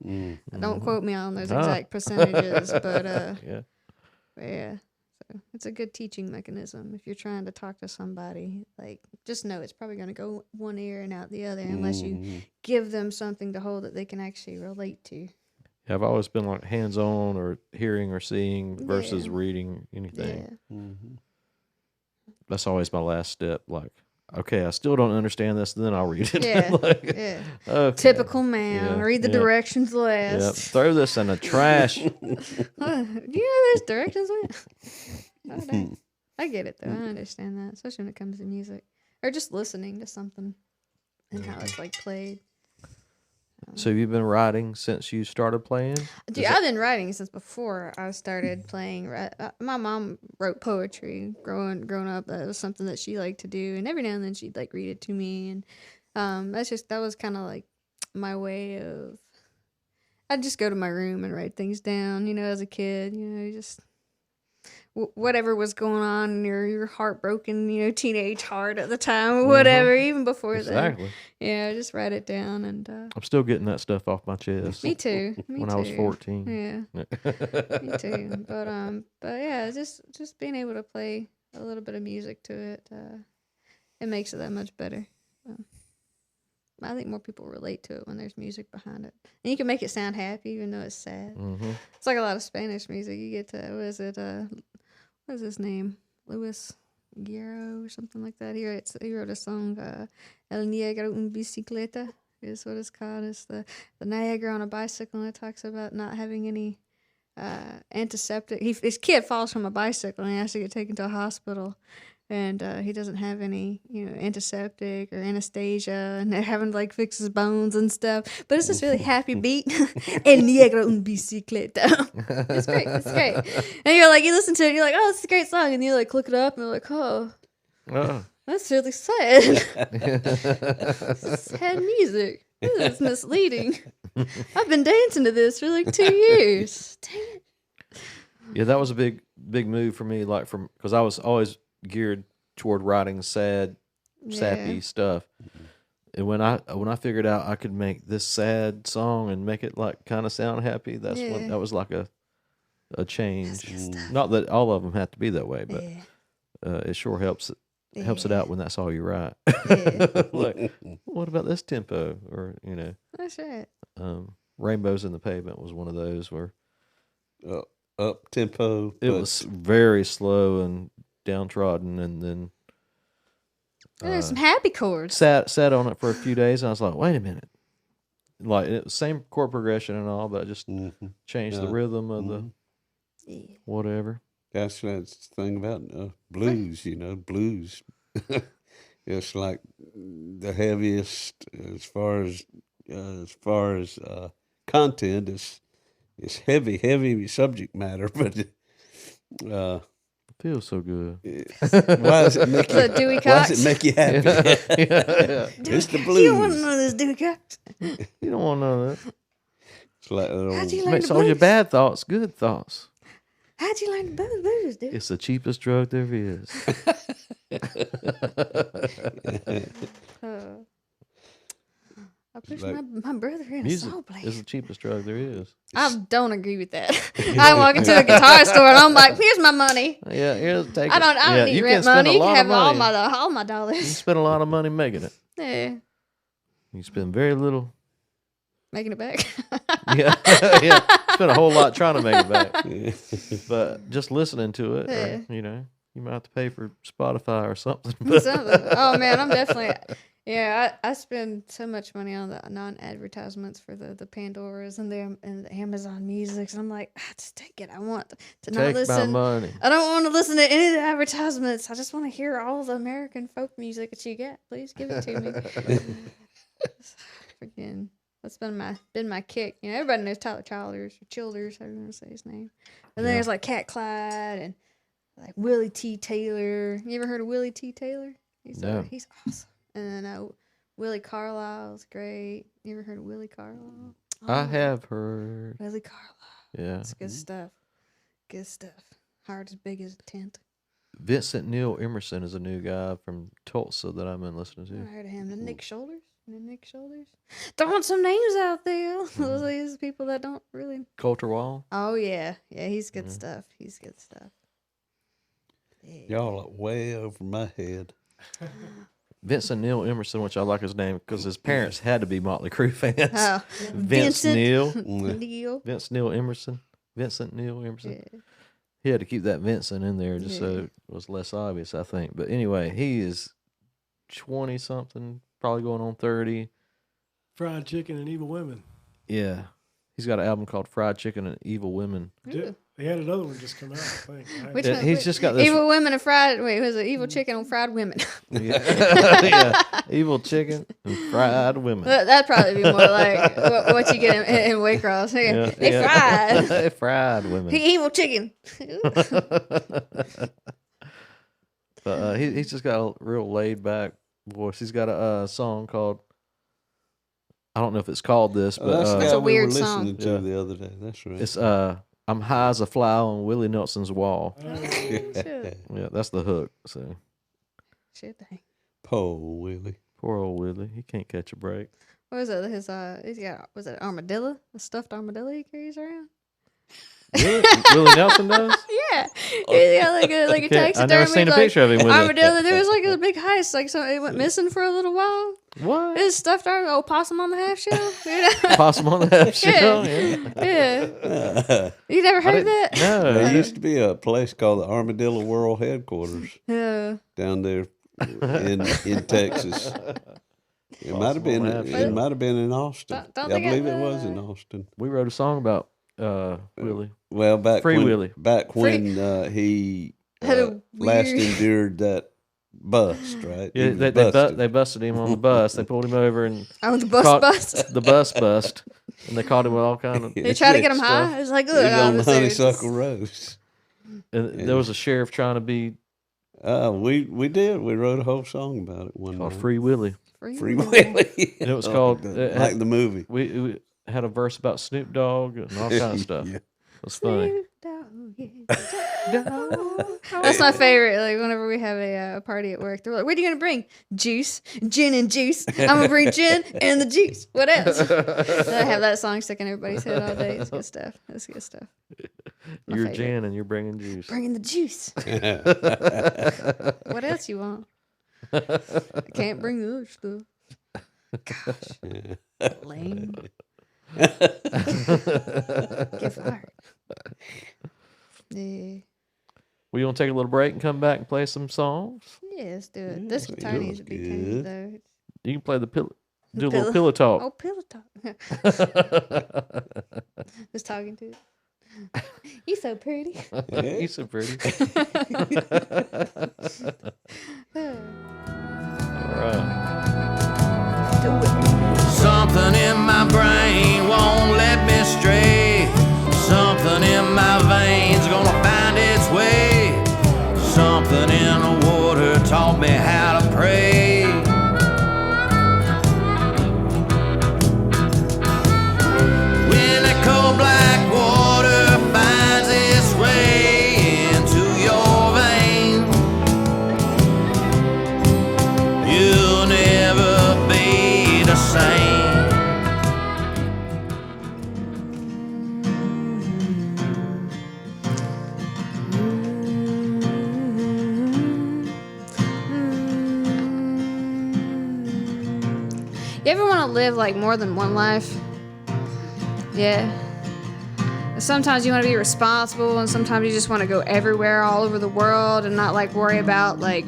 Don't quote me on those exact percentages, but yeah. So it's a good teaching mechanism if you're trying to talk to somebody. Like, just know it's probably going to go one ear and out the other unless you give them something to hold that they can actually relate to. Yeah, I've always been like hands-on or hearing or seeing versus reading anything. Yeah. That's always my last step. Like, okay, I still don't understand this, then I'll read it. Yeah, Okay. Typical man. Read the directions last. Yep. Throw this in the trash. Do you know those directions went? I get it though. I understand that, especially when it comes to music or just listening to something and how it's like played. So you've been writing since you started playing? Dude, I've been writing since before I started playing. My mom wrote poetry growing up. That was something that she liked to do, and every now and then she'd like read it to me. And that was kind of like my way of. I'd just go to my room and write things down. You know, as a kid, just whatever was going on in your heartbroken, teenage heart at the time or whatever, even before then. Yeah, just write it down. And I'm still getting that stuff off my chest. Me too. When I was 14. Yeah. Me too. But yeah, just being able to play a little bit of music to it, it makes it that much better. I think more people relate to it when there's music behind it. And you can make it sound happy even though it's sad. It's like a lot of Spanish music. You get to, what is his name? Luis Guerrero or something like that. He wrote a song, El Niagara en Bicicleta is what it's called. It's the Niagara on a bicycle, and it talks about not having any antiseptic. His kid falls from a bicycle and he has to get taken to a hospital. And he doesn't have any, antiseptic or anesthesia, and they're having to like fix his bones and stuff. But it's this really happy beat. El Niagara un bicicleta. It's great. It's great. And you listen to it, and you're like, oh, it's a great song. And you like look it up, and you're like, oh, that's really sad. This is sad music. This is misleading. I've been dancing to this for like 2 years. Dang it. Yeah, that was a big move for me. Like because I was always geared toward writing sappy stuff. And when I figured out I could make this sad song and make it like kind of sound happy, when that was like a change. Not that all of them have to be that way, but it sure helps it out when that's all you write. Like, what about this tempo? Or That's right. Rainbows in the Pavement was one of those where up tempo. It was very slow and downtrodden, and then There's some happy chords. sat on it for a few days, and I was like, wait a minute. Like, it was same chord progression and all, but I just changed the rhythm of the whatever. That's the thing about blues, blues. It's like the heaviest as far as content. It's heavy subject matter, but It feels so good. why does it make The Dewey why does Cox. it make you happy? It's the blues. You don't want to know this, Dewey Cox. You don't want to know that. It's like How'd you It learn makes the all your blues? bad thoughts good thoughts. How'd you learn the blues, dude? It's the cheapest drug there is. I pushed like- my brother in a Music saw is blade. the cheapest drug there is. I don't agree with that. I walk into a guitar store and I'm like, "Here's my money. Yeah, here, take I don't it. need you rent can spend money. A lot Have of money. all my You dollars." spend a lot of money making it. Yeah, You spend very little. making it back. Yeah, yeah. Spend a whole lot trying to make it back. But just listening to it, Yeah. or, you might have to pay for Spotify or something. But Something. Oh man, I'm definitely. Yeah, I spend so much money on the non-advertisements for the Pandoras and the Amazon Musics, and I'm like, just take it. I want to not take my listen. money. I don't want to listen to any of the advertisements. I just want to hear all the American folk music that you got. Please give it to me. Freaking, that's been my kick. Everybody knows Tyler Childers, however you want to say his name. And then there's like Cat Clyde and like Willie T. Taylor. You ever heard of Willie T. Taylor? No. He's awesome. And then Willie Carlisle's great. You ever heard of Willie Carlisle? I have heard. Willie Carlisle. Yeah. It's good stuff. Good stuff. Heart as big as a tent. Vincent Neil Emerson is a new guy from Tulsa that I've been listening I to. heard of him. The Nick Shoulders. Throwing some names out there. Mm-hmm. Those are these people that don't really. Coulter Wall. Oh yeah, he's good Mm-hmm. stuff. He's good stuff. Yeah. Y'all are way over my head. Vincent Neil Emerson, which I like his name because his parents had to be Motley Crue fans. Oh, Vince Neil. Neil. Vince Neil Emerson. Vincent Neil Emerson. Yeah. He had to keep that Vincent in there just so Yeah. it was less obvious, I think. But anyway, he is 20-something, probably going on 30. Fried chicken and evil women. Yeah. He's got an album called Fried Chicken and Evil Women. Ooh. They had another one just come out, I think. Which Yeah, one? he's just got this. Evil women and fried. Wait, was it evil chicken and fried women? Yeah. Yeah. Evil chicken and fried women. That'd probably be more like what you get in Waycross. Yeah, They yeah. fried. They fried women. Evil chicken. But he's just got a real laid back voice. He's got a song called, I don't know if it's called this, but That's the That's guy a we weird were song. listening to Yeah. the other day. That's right. it's I'm high as a fly on Willie Nelson's wall. Shit. Yeah, that's the hook. So Shit, dang. Poor Willie. poor old Willie, he can't catch a break. What was it? He's got, was it armadillo? A stuffed armadillo he carries around? Willie Nelson does? Yeah. He's got like a Okay, taxidermy. I've never seen a like, picture of him with it. armadillo. There was like a big heist. Like, so it went missing for a little while. What? It's stuffed armadillo, possum on the half shell. You know? Possum on the half shell? Yeah. Yeah. You never heard of that? No. There used to be a place called the Armadillo World Headquarters Yeah. down there in Texas. It might have been. Possible It might have been in Austin. Don't Yeah, I they got believe it was the- in Austin. We wrote a song about Willie. Well, back Free when Willy. he Had a last weird- endured that bust, right? Yeah, He was they busted. busted him on the bus. They pulled him over and Oh, the bus caught bust. the bus bust, and they caught him with all kind of. They tried to get him stuff. high. It was like, He's look, on the this dude honeysuckle just- rose. And there was a sheriff trying to be We did. We wrote a whole song about it one called night. Free Willie. Free Willy. And it was called- like the movie. We had a verse about Snoop Dogg and all kind of stuff. Yeah. It was funny. That's my favorite. Like whenever we have a party at work, they're like, "What are you gonna bring? Juice, gin and juice. I'm gonna bring gin and the juice. What else?" Then I have that song stuck in everybody's head all day. It's good stuff. That's good stuff. My You're favorite. Jen and you're bringing juice. Bringing the juice. What else you want? I can't bring the other stuff. Gosh, lame. Get fired. Yeah. We want to take a little break and come back and play some songs? Yeah, let's do it. This guitar needs to be tuned, though. You can play the pillow. Do a little pillow talk. Oh, pillow talk. Just talking to it. You so pretty. You so pretty. All right. Something in my brain won't let me stray. Something in my veins gonna find its way. Something in the water taught me how to pray. When the cold black water finds its way into your veins, you'll never be the same. You ever want to live like more than one life? Yeah. Sometimes you want to be responsible, and sometimes you just want to go everywhere, all over the world, and not like worry about like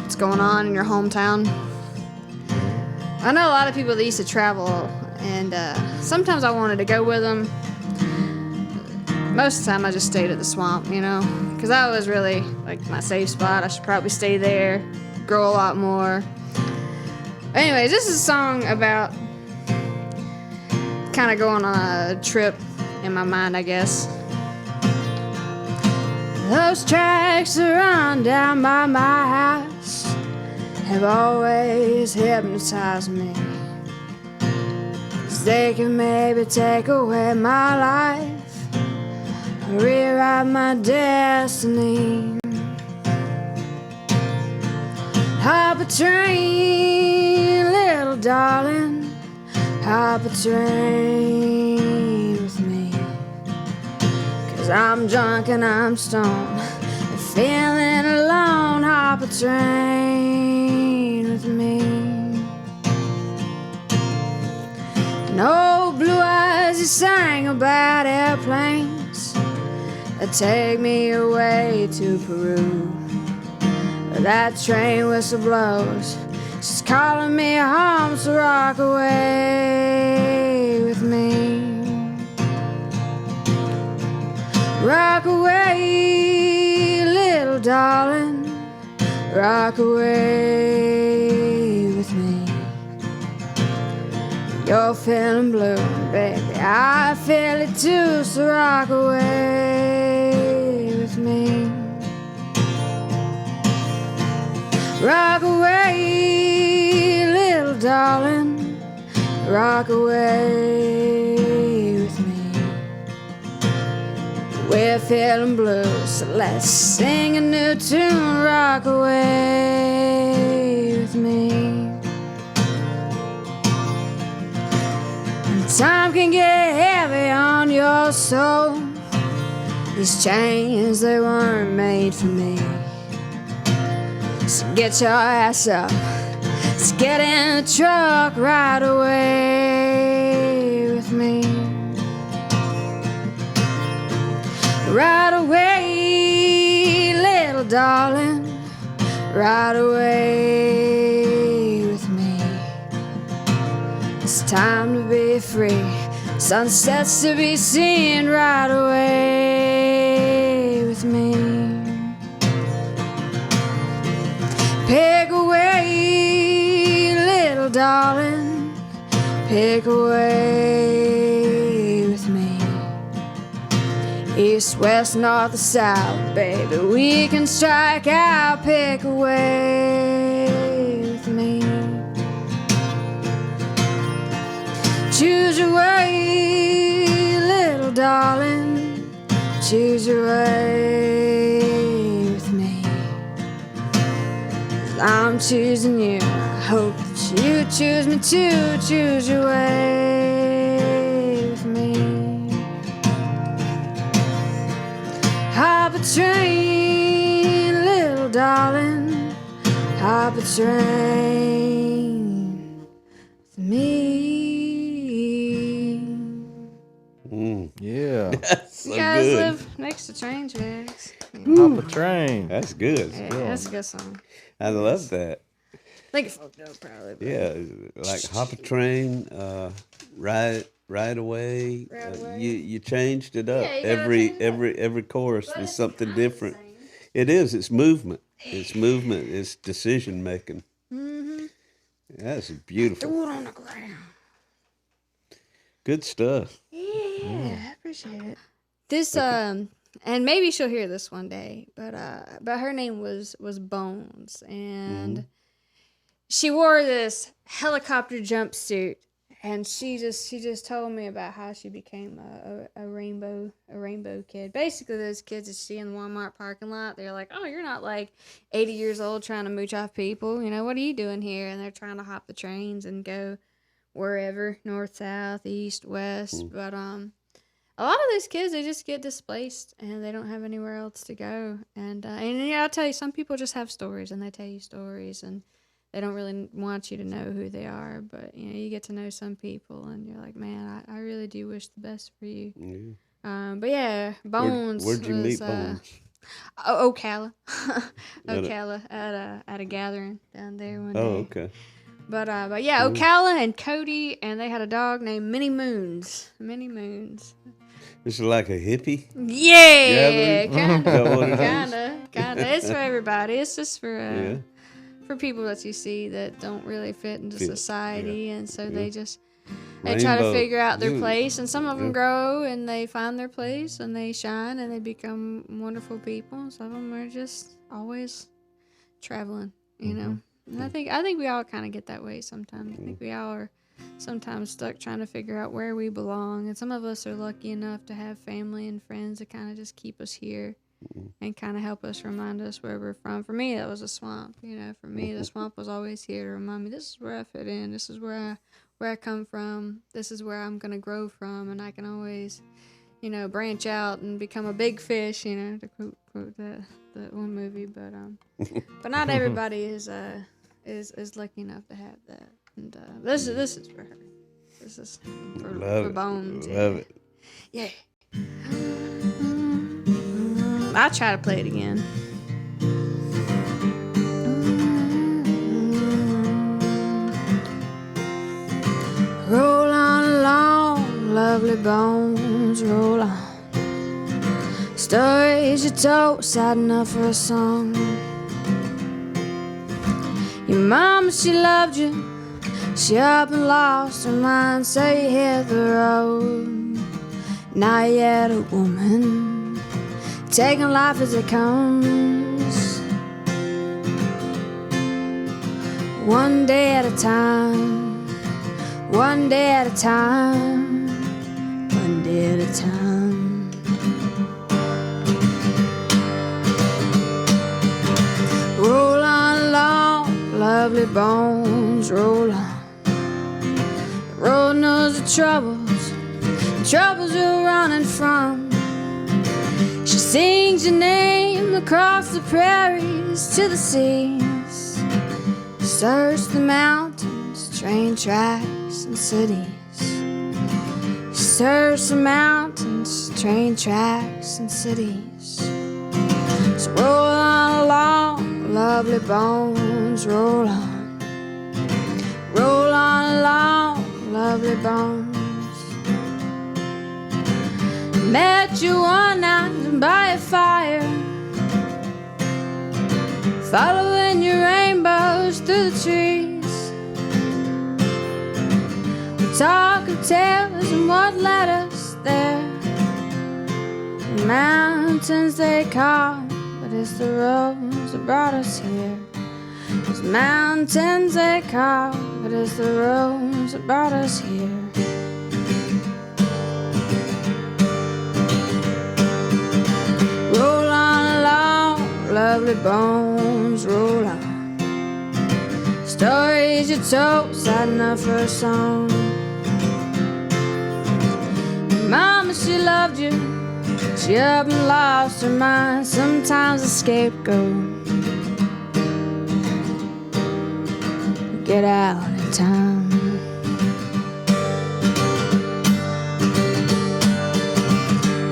what's going on in your hometown. I know a lot of people that used to travel, and sometimes I wanted to go with them. Most of the time I just stayed at the swamp, you know, because that was really like my safe spot. I should probably stay there, grow a lot more. Anyways, this is a song about kind of going on a trip in my mind, I guess. Those tracks that run down by my house have always hypnotized me, 'cause they can maybe take away my life, rewrite my destiny. Hop a train, little darling, hop a train with me, 'cause I'm drunk and I'm stoned and feeling alone. Hop a train with me. No blue eyes, you sang about airplanes that take me away to Peru. That train whistle blows, she's calling me home, so rock away with me. Rock away, little darling, rock away with me. You're feeling blue, baby, I feel it too, so rock away with me. Rock away, little darling, rock away with me. We're feeling blue, so let's sing a new tune. Rock away with me. And time can get heavy on your soul. These chains, they weren't made for me. So get your ass up, let's get in the truck, right away with me. Right away, little darling, right away with me. It's time to be free, sunsets to be seen, right away with me. Pick away, little darling, pick away with me. East, west, north, or south, baby, we can strike out. Pick away with me. Choose your way, little darling, choose your way with me. I'm choosing you, I hope that you choose me too. Choose your way with me. Hop a train, little darling, hop a train with me. Yeah. That's so You guys good. live next to train tracks. Hop a train. That's good. Yeah, that's a good song. I love that. I think it's fucked up, probably. But Yeah, like hop a train, ride away. You changed it up. Yeah, you gotta change it up. Every chorus was something different. It is. It's movement. It's movement. It's decision making. Mm-hmm. That's beautiful. Throw it on the ground. Good stuff. Yeah, I appreciate it. This and maybe she'll hear this one day, but her name was Bones, and she wore this helicopter jumpsuit, and she just told me about how she became a rainbow kid. Basically, those kids that you see in the Walmart parking lot, they're like, oh, you're not like 80 years old trying to mooch off people, you know, what are you doing here? And they're trying to hop the trains and go wherever, north, south, east, west, but a lot of those kids, they just get displaced and they don't have anywhere else to go. And yeah, I'll tell you, some people just have stories and they tell you stories and they don't really want you to know who they are. But, you know, you get to know some people and you're like, man, I really do wish the best for you. Yeah. But yeah, Bones. Where'd you meet Bones? Ocala. Ocala at a gathering down there one day. Oh, okay. But yeah, Ocala and Cody, and they had a dog named Minnie Moons. This is like a hippie? Yeah, Gathering? kinda. It's for everybody. It's just for people that you see that don't really fit into society, and so they just try to figure out their place. And some of them grow and they find their place and they shine and they become wonderful people. And some of them are just always traveling, you know. And I think we all kind of get that way sometimes. I think we all are sometimes stuck trying to figure out where we belong. And some of us are lucky enough to have family and friends that kind of just keep us here and kind of help us remind us where we're from. For me, that was a swamp. You know, for me, the swamp was always here to remind me, this is where I fit in. This is where I come from. This is where I'm going to grow from. And I can always, you know, branch out and become a big fish, you know, to quote that one movie. But not everybody is lucky enough to have that. And this is for her. This is for Bones. Love it. Yeah. I'll try to play it again. Roll on along, lovely Bones, roll on. Stories you told, sad enough for a song. Your mama, she loved you. She up and lost her mind, so you hit the road. Now you're a woman, taking life as it comes, one day at a time, one day at a time, one day at a time. Roll on along, lovely Bones, roll on. The road knows the troubles you're running from. She sings your name across the prairies to the seas. Search the mountains, train tracks and cities. Search the mountains, train tracks and cities. So roll on along, lovely Bones, roll on. Roll on along, lovely Bones. Met you one night by a fire, following your rainbows through the trees. We talk of tales and what led us there. The mountains they call, but it's the roads that brought us here. It's mountains they call, but it's the roads that brought us here. Roll on along, lovely Bones, roll on. Stories you told, sad enough for a song. Mama, she loved you. She up and lost her mind, sometimes a scapegoat. Get out in time.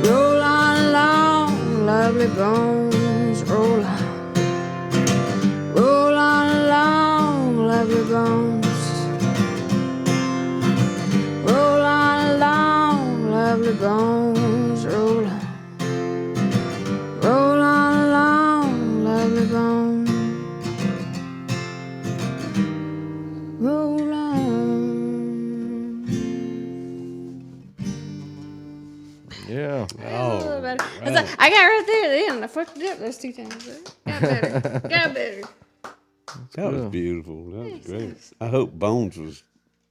Roll on along, lovely Bones. I got right there at the end. I fucked it up those 2 times. Got better. Got better. That was beautiful. That was great. I hope Bones was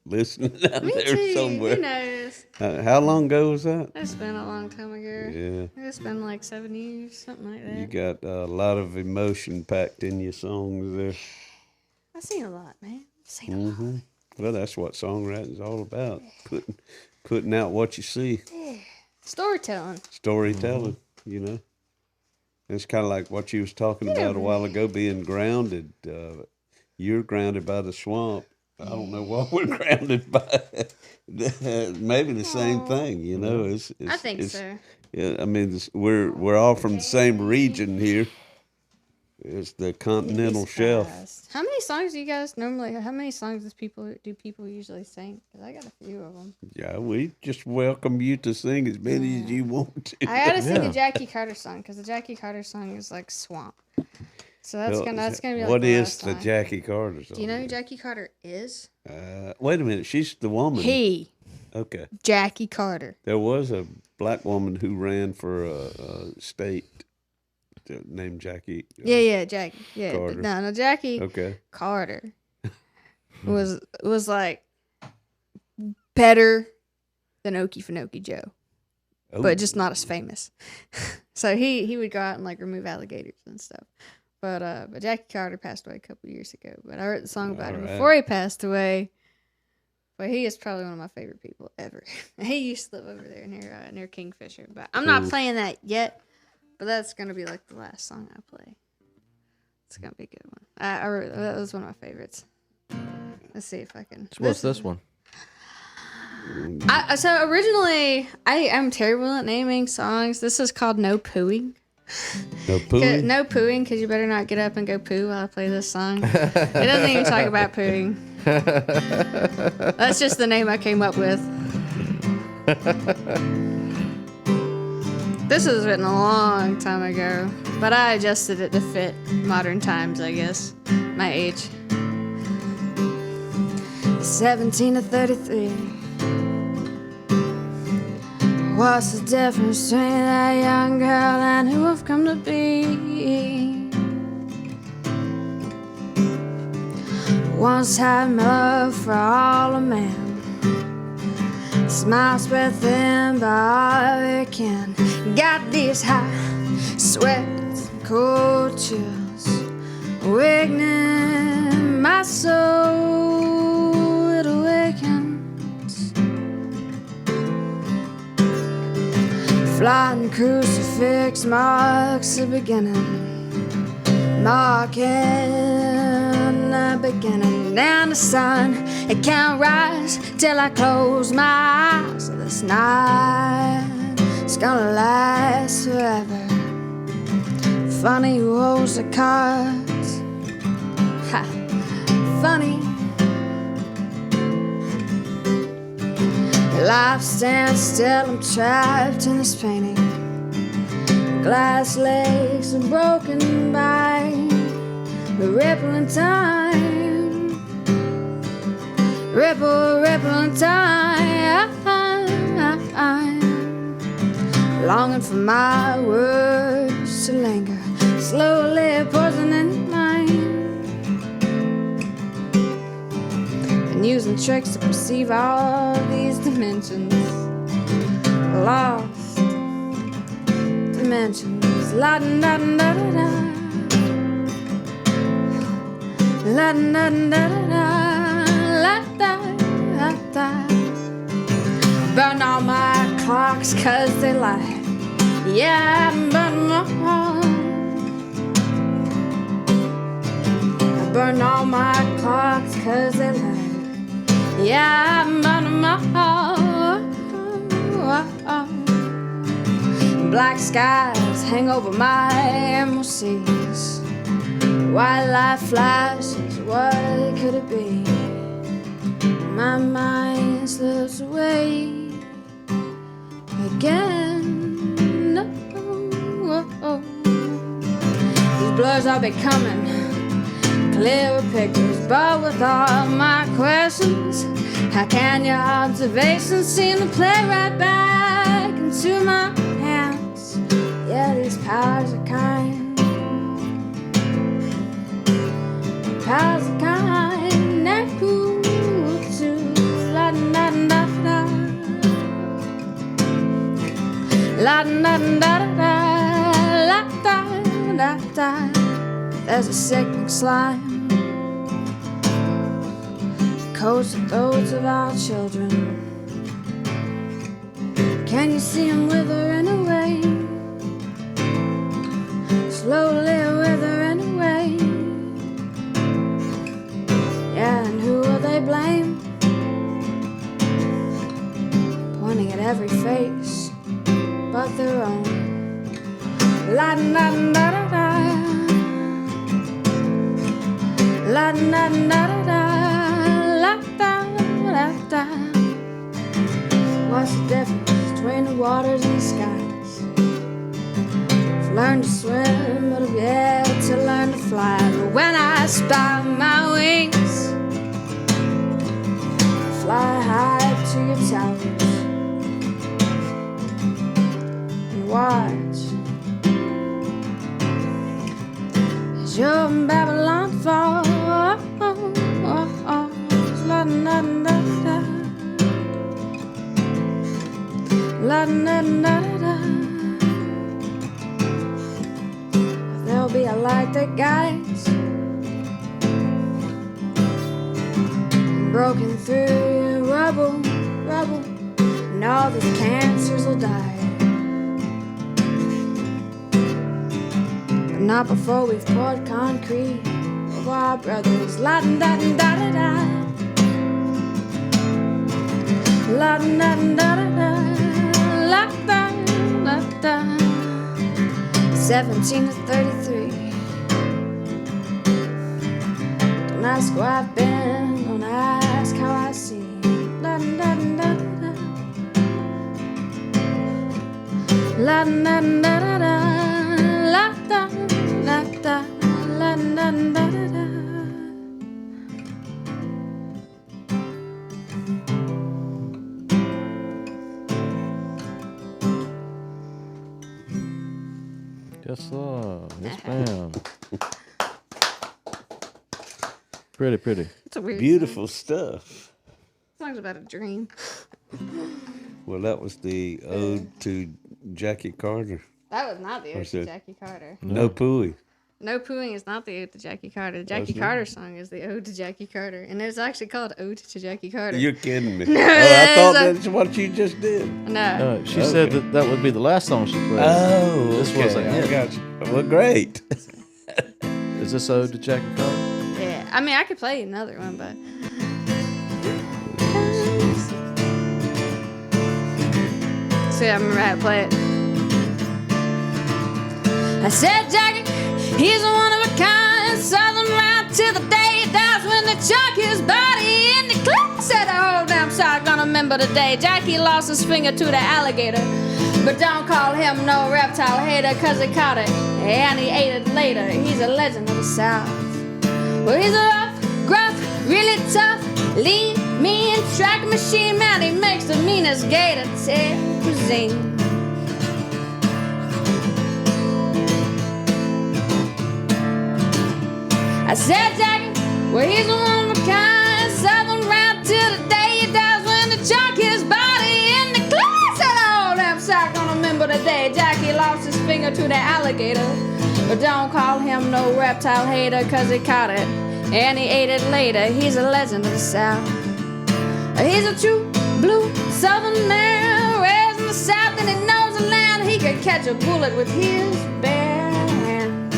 listening out Me there too. somewhere. Who knows? How long ago was that? It's been a long time ago. Yeah. It's been like 7 years, something like that. You got a lot of emotion packed in your songs there. I sing a lot, man. I sing a lot. Well, that's what songwriting's all about. Putting out what you see. Yeah. Storytelling. Storytelling, you know. It's kind of like what you was talking about a while ago, being grounded. You're grounded by the swamp. I don't know what we're grounded by. Maybe the same thing, you know. I think so. Yeah, I mean, we're all from the same region here. It's the continental shelf. How many songs do you guys normally? How many songs do people usually sing? Because I got a few of them. Yeah, we just welcome you to sing as many as you want to. I gotta sing a Jackie Carter song because the Jackie Carter song is like swamp. So that's gonna be like what the is last the song. Jackie Carter song? Do you know who Jackie Carter is? Wait a minute, she's the woman. Okay. Jackie Carter. There was a black woman who ran for a state named Jackie. Yeah, Jackie. Yeah, Carter. no, Jackie Okay. Carter was like better than Okefenokee Joe, Oh. but just not as famous. So he would go out and like remove alligators and stuff. But Jackie Carter passed away a couple years ago. But I wrote the song about him before he passed away. But he is probably one of my favorite people ever. He used to live over there near Kingfisher. But I'm not playing that yet. But that's gonna be like the last song I play. It's gonna be a good one. I wrote, that was one of my favorites. Let's see if I can. So what's this one? So originally, I'm terrible at naming songs. This is called No Pooing. No Pooie? No pooing, because you better not get up and go poo while I play this song. It doesn't even talk about pooing. That's just the name I came up with. This was written a long time ago, but I adjusted it to fit modern times, I guess. My age. 17 to 33. What's the difference between that young girl and who I've come to be? Once had my love for all a man. Smiles within by all we can. Got these hot sweats, cold chills, awakening my soul. It awakens. Flying crucifix marks the beginning, marking the beginning. And the sun, it can't rise till I close my eyes. So this night, it's gonna last forever. Funny who holds the cards. Ha, funny. Life stands still, I'm trapped in this painting. Glass legs are broken by the rippling time. Ripple, rippling time. Longing for my words to linger, slowly poisoning mine. And using tricks to perceive all these dimensions. Lost dimensions. La da da da da da. La da da da da. La da da da. Burn all my clocks 'cause they lie. Yeah, I burn them all. I burn all my clocks 'cause they lie. Yeah, I burn them all. Black skies hang over my emerald seas. Wildlife flashes, what could it be? My mind slips away again. No. These blurs are becoming clearer pictures, but with all my questions, how can your observations seem to play right back into my hands? Yeah, these powers are kind. Powers are kind and cool too. La da da da. La da da da. La da da da. There's a sickening slime coats the throats of our children. Can you see them withering away? Slowly withering away. Yeah, and who will they blame? Pointing at every face but their own. La da da da da. La da da da. La da da da. What's the difference between the waters and the skies? I've learned to swim, but I've yet to learn to fly. But when I spread my wings, fly high up to your towers and watch as your Babylon falls. La da da da. La da da da. There'll be a light that guides, broken through rubble, and all the cancers will die. But not before we've poured concrete over our brothers. La da da da da da. La da da da da. La da da da. 17 to 33. Don't ask where I've been, don't ask how I see. La da da da. La da da da. La da da da. La da da da. Yes, sir. Yes, ma'am. Pretty, pretty. It's a weird Beautiful stuff. song's about a dream. Well, that was the Ode to Jackie Carter. That was not the Ode What's to that? Jackie Carter. No Pooie. No Pooing is not the Ode to Jackie Carter. The Jackie Wasn't it? Carter song is the Ode to Jackie Carter. And it's actually called Ode to Jackie Carter. You're kidding me. No, I thought it's a- that's what you just did. No. She said Okay. that would be the last song she played. Oh, This okay. wasn't I it. got you. Well, great. Is this Ode to Jackie Carter? Yeah. I mean, I could play another one, but. See, I remember how to play it. I said, Jackie, he's a one of a kind, southern right till the day he dies when they chuck his body in the clip. Said the whole damn South gonna remember the day Jackie lost his finger to the alligator. But don't call him no reptile hater, cause he caught it and he ate it later. He's a legend of the South. Well, he's a rough, gruff, really tough, lean, mean, track machine man. He makes the meanest gator tail cuisine. I said, Jackie, well, he's a one of a kind, southern right till the day he dies when they chuck his body in the glass. Said the whole damn South gonna remember the day Jackie lost his finger to the alligator. But don't call him no reptile hater, cause he caught it and he ate it later. He's a legend of the South. He's a true blue southern man, raised in the South and he knows the land. He could catch a bullet with his bare hands.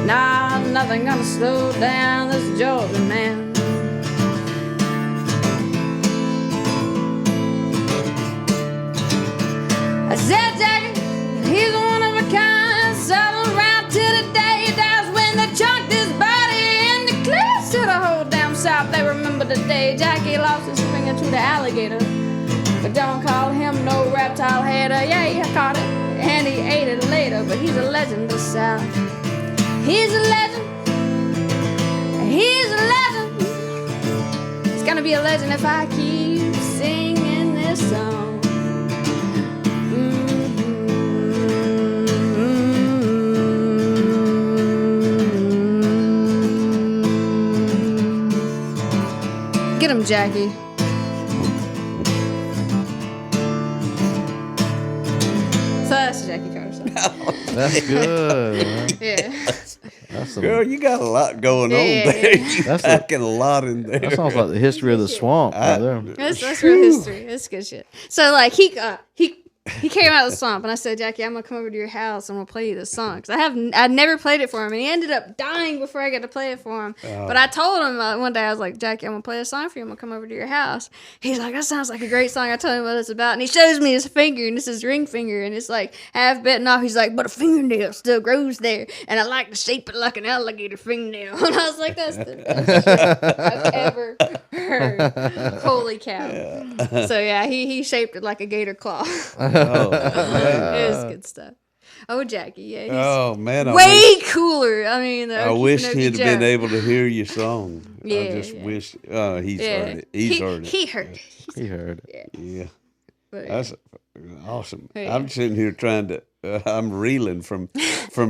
Nah, nothing gonna slow down this Georgia man. I said, Jackie, he's one of a kind, southern right till the day he dies when they chucked his body in the cliffs. To the whole damn South, they remember the day Jackie lost his finger to the alligator. But don't call him no reptile hater. Yeah, he caught it and he ate it later. But he's a legend of the South. He's a legend. He's a legend. It's gonna be a legend if I keep singing this song. Get him, Jackie. So that's a Jackie Carter song. That's good. Man. Yeah. That's some, Girl, you got a lot going on Yeah, there. yeah. You That's packing a lot in there. that sounds like the history of the swamp right there. That's real history. That's good shit. So like he came out of the swamp and I said, Jackie, I'm gonna come over to your house and we'll play you this song because I'd never played it for him and he ended up dying before I got to play it for him. But I told him one day I was like, Jackie, I'm gonna play a song for you. I'm gonna come over to your house. He's like, that sounds like a great song. I told him what it's about and he shows me his finger and it's his ring finger and it's like half bitten off. He's like, but a fingernail still grows there and I like to shape it like an alligator fingernail. And I was like, that's the best shit I've ever heard. Holy cow! Yeah. So yeah, he shaped it like a gator claw. It was good stuff. Oh, Jackie, yeah. He's man, way cooler. I mean, I wish Okefenokee he'd Joe. been able to hear your song. Yeah, I just yeah. wish. He's heard it. He's heard it. He heard it. He heard it. Yeah, But, that's awesome. Yeah. I'm sitting here trying to. I'm reeling from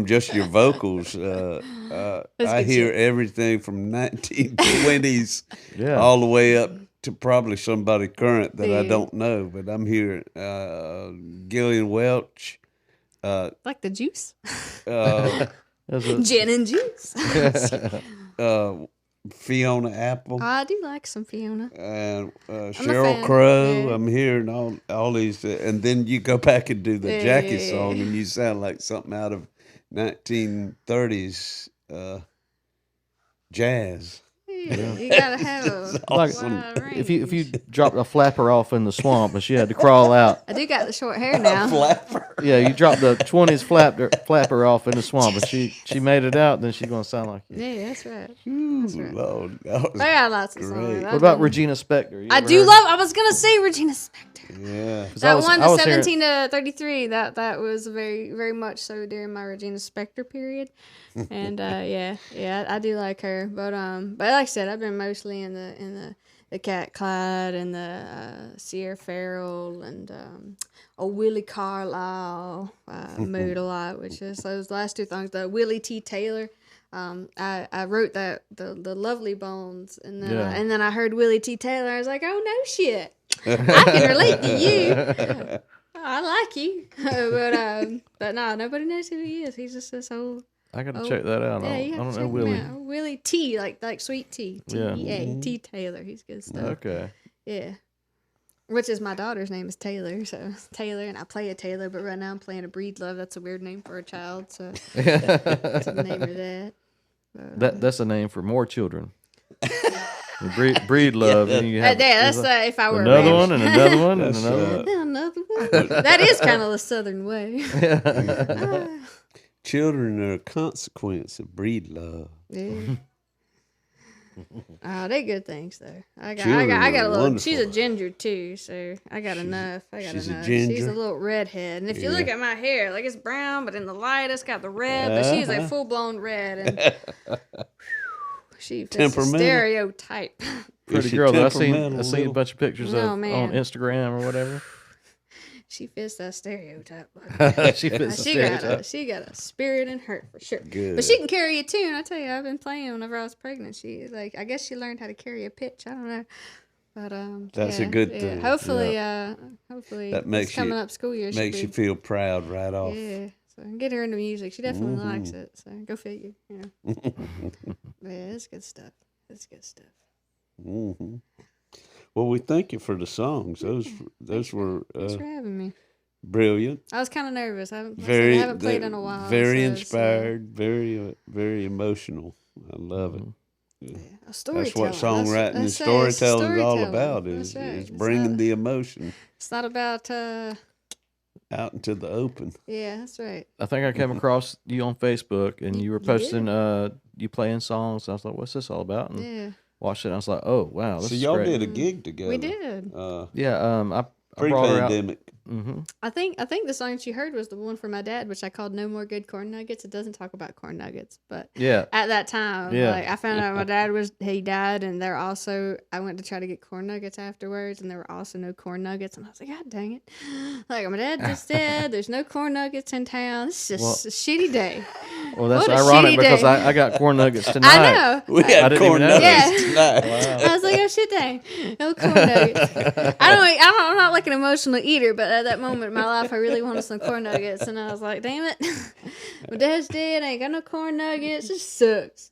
just your vocals. I good hear shit. everything from 1920s Yeah. all the way up to probably somebody current that I Yeah. don't know. But I'm hearing Gillian Welch. like the juice. That's a- Gin and juice. Fiona Apple. I do like some Fiona. And fan. Sheryl Crow. Yeah. I'm hearing all these, and then you go back and do the Yeah, Jackie yeah, song, yeah. and you sound like something out of 1930s jazz. Yeah, you gotta have a Like, wide range. if you dropped a flapper off in the swamp and she had to crawl out, I do got the short hair now. Flapper. yeah, you dropped the 20s flapper off in the swamp and she made it out, then she's gonna sound like you. Yeah, that's right. Ooh, right. Lord, that was I got lots of songs. great. I've What about been- Regina Spektor? You I ever do heard- love. I was gonna say Regina Spektor. Yeah. 'Cause I That was- one, I the was hearing- 17 to 33. That was very very much so during my Regina Spektor period, and yeah, I do like her. But like I said, I've been mostly in the Cat Clyde and the Sierra Farrell and a Willie Carlisle mood a lot, which is those last two songs. The Willie T. Taylor. I wrote that the Lovely Bones, and then Yeah. and then I heard Willie T. Taylor. I was like, oh no shit, I can relate to you. I like you, but no, nobody knows who he is. He's just this old. I gotta check that out. Yeah, I you don't have to know check him Willie. out. Willie T, like sweet tea. Yeah. T-E-A, T Taylor. He's good stuff. Okay. Yeah. Which is my daughter's name is Taylor, so Taylor, and I play a Taylor, but right now I'm playing a Breedlove. That's a weird name for a child, so that's the name of that. That's a name for more children. You breed love, and you have That's if I were a another rabbit. one and another one and That's, another one. Another one. That is kind of the southern way. Children are a consequence of breed love. Yeah. Oh, they good things though. I got Children a are little. wonderful. She's a ginger too, so I got enough. she's a enough. She's ginger? a little redhead, and if you look Yeah. at my hair, like it's brown, but in the light it's got the red. But she's like full blown red, and she fits the Temperamental? stereotype. Pretty she girl. Though. I temperamental seen a little? bunch of pictures Oh, of man. on Instagram or whatever. She fits that stereotype. She fits the She got stereotype. she got a spirit in her for sure. Good. But she can carry it too. And I tell you, I've been playing whenever I was pregnant. She I guess she learned how to carry a pitch. I don't know. But That's a yeah, good yeah. thing. Hopefully, hopefully That makes this coming you- up school year. she'll Makes you be- feel proud right off. Yeah. So get her into music. She definitely Mm-hmm. likes it. So go figure. You know. But yeah, it's good stuff. It's good stuff. Hmm. Well, we thank you for the songs. Those were Thanks for having me. brilliant. I was kind of nervous. I haven't played in a while. Very so- inspired. Very emotional. I love it. Yeah, a storyteller. That's what songwriting and that's storytelling is all storytelling. about. That's Is right. is bringing the emotion It's not about. out into the open. Yeah, that's right. I think I came across you on Facebook, and you were You posting you playing songs. I was like, "What's this all about?" And Yeah, watched it. And I was like, "Oh wow, this So is y'all great." did a gig together. we did. Yeah, I brought her out. Pre-pandemic. Mm-hmm. I think the song she heard was the one for my dad, which I called "No More Good Corn Nuggets." It doesn't talk about corn nuggets, but Yeah, at that time, Yeah. like I found out my dad he died, and there also I went to try to get corn nuggets afterwards, and there were also no corn nuggets, and I was like, God dang it! Like my dad just said, there's no corn nuggets in town. It's just a shitty day. Well, that's What a ironic shitty because day. I got corn nuggets tonight. I know. We I had didn't corn even know nuggets that. tonight. I was like, oh shit, dang, no corn nuggets. I'm not like an emotional eater, but at that moment in my life, I really wanted some corn nuggets, and I was like, damn it, my dad's dead. I ain't got no corn nuggets. It sucks.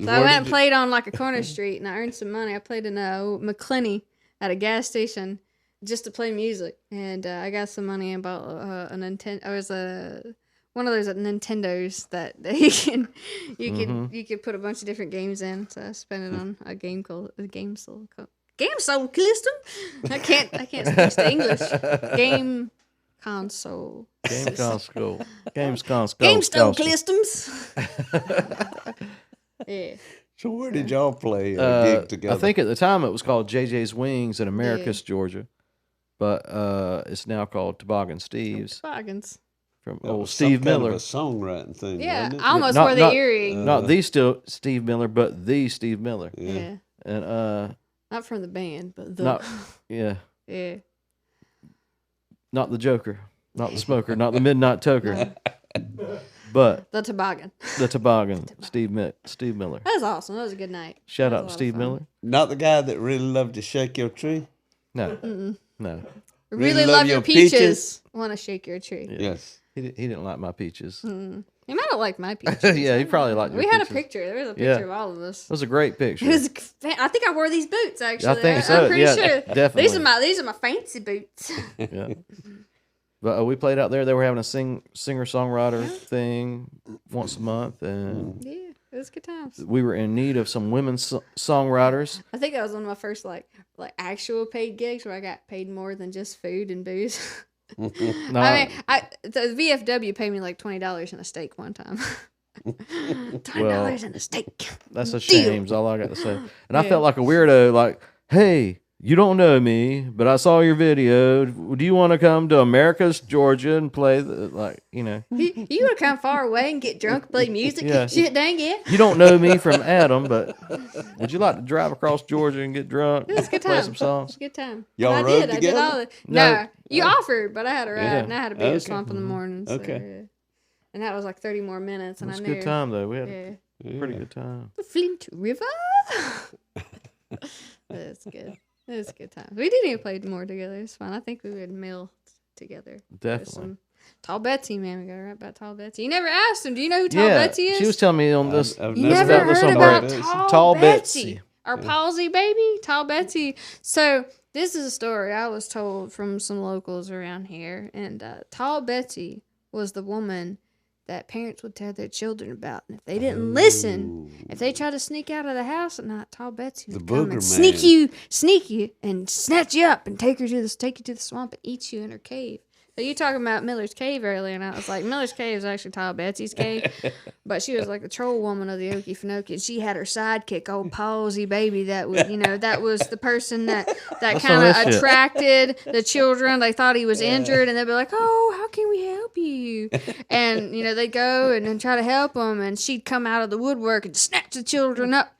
So I went and played on like a corner street, and I earned some money. I played in a McClinney at a gas station just to play music, and I got some money and bought a Nintendo. I was one of those Nintendos that you could put a bunch of different games in. So I spent it on a game called Game Soul System. I can't speak the English. Game console. Game console. Games console. Game Stone Systems. Yeah. So where did y'all play gig together? I think at the time it was called JJ's Wings in Americus, Georgia, but it's now called Toboggan Steve's Toboggans. from That old was Steve some kind Miller. of a songwriting thing. Yeah, wasn't it? I almost Not- wore the not- earring. Not the still Steve Miller, but the Steve Miller. Yeah. And Not from the band, but the. not yeah, Yeah. not the Joker, not the smoker, not the midnight toker, but The toboggan. the toboggan. Steve Miller. That was awesome. That was a good night. Shout That out was to a lot of Steve fun. Miller. Not the guy that really loved to shake your tree? No, no, Really love your peaches. Want to shake your tree. Yeah. Yes. he didn't like my peaches. He might have liked my peaches. Yeah, he probably liked your We had a peaches. picture. There was a Yeah. picture of all of us. It was a great picture. It was. I think I wore these boots actually. I think so. I'm pretty Yeah, sure. definitely. These are my fancy boots. Yeah. But we played out there. They were having a singer-songwriter thing once a month, and Yeah, it was good times. we were in need of some women songwriters. I think that was one of my first like actual paid gigs where I got paid more than just food and booze. No, I mean, the VFW paid me like $20 in a steak one time. $20 in a steak. that's a Deal. shame. Is all I got to say. And I felt like a weirdo. Like, hey, you don't know me, but I saw your video. Do you want to come to Americus, Georgia, and play You would come far away and get drunk, play music. Yeah. Shit, dang yeah. You don't know me from Adam, but would you like to drive across Georgia and get drunk? It was a good Play time. some It songs. was a good time. Y'all And rode I did together? all the. No. No, you offered, but I had to ride, Yeah. and I had to be at Okay. a swamp in the morning. So, Okay. yeah. And that was like 30 more minutes, It and was I a knew. good time, though. We had Yeah. a pretty good time. The Flint River. That's good. It was a good time. We didn't even play more together. It was fun. I think we would mill together. There's Definitely. some Tall Betsy, man. We got to write about Tall Betsy. You never asked him. Do you know who Tall Yeah, Betsy is? she was telling me on this. I've You never never this heard on the about radio. Tall Betsy. Betsy. Or Palsy Baby? Tall Betsy. So this is a story I was told from some locals around here. And Tall Betsy was the woman that parents would tell their children about. And if they didn't listen, if they tried to sneak out of the house at night, Tall Betsy would The come booger and sneak man. you, and snatch you up and take you to the swamp and eat you in her cave. So you talking about Miller's Cave earlier, and I was like, Miller's Cave is actually Tall Betsy's cave, but she was like the troll woman of the Okefenokee, and she had her sidekick, old Palsy Baby, that was, that was the person that kind of that shit. attracted the children. They thought he was injured, and they'd be like, "Oh, how can we help you?" And they'd go and try to help them, and she'd come out of the woodwork and snatch the children up.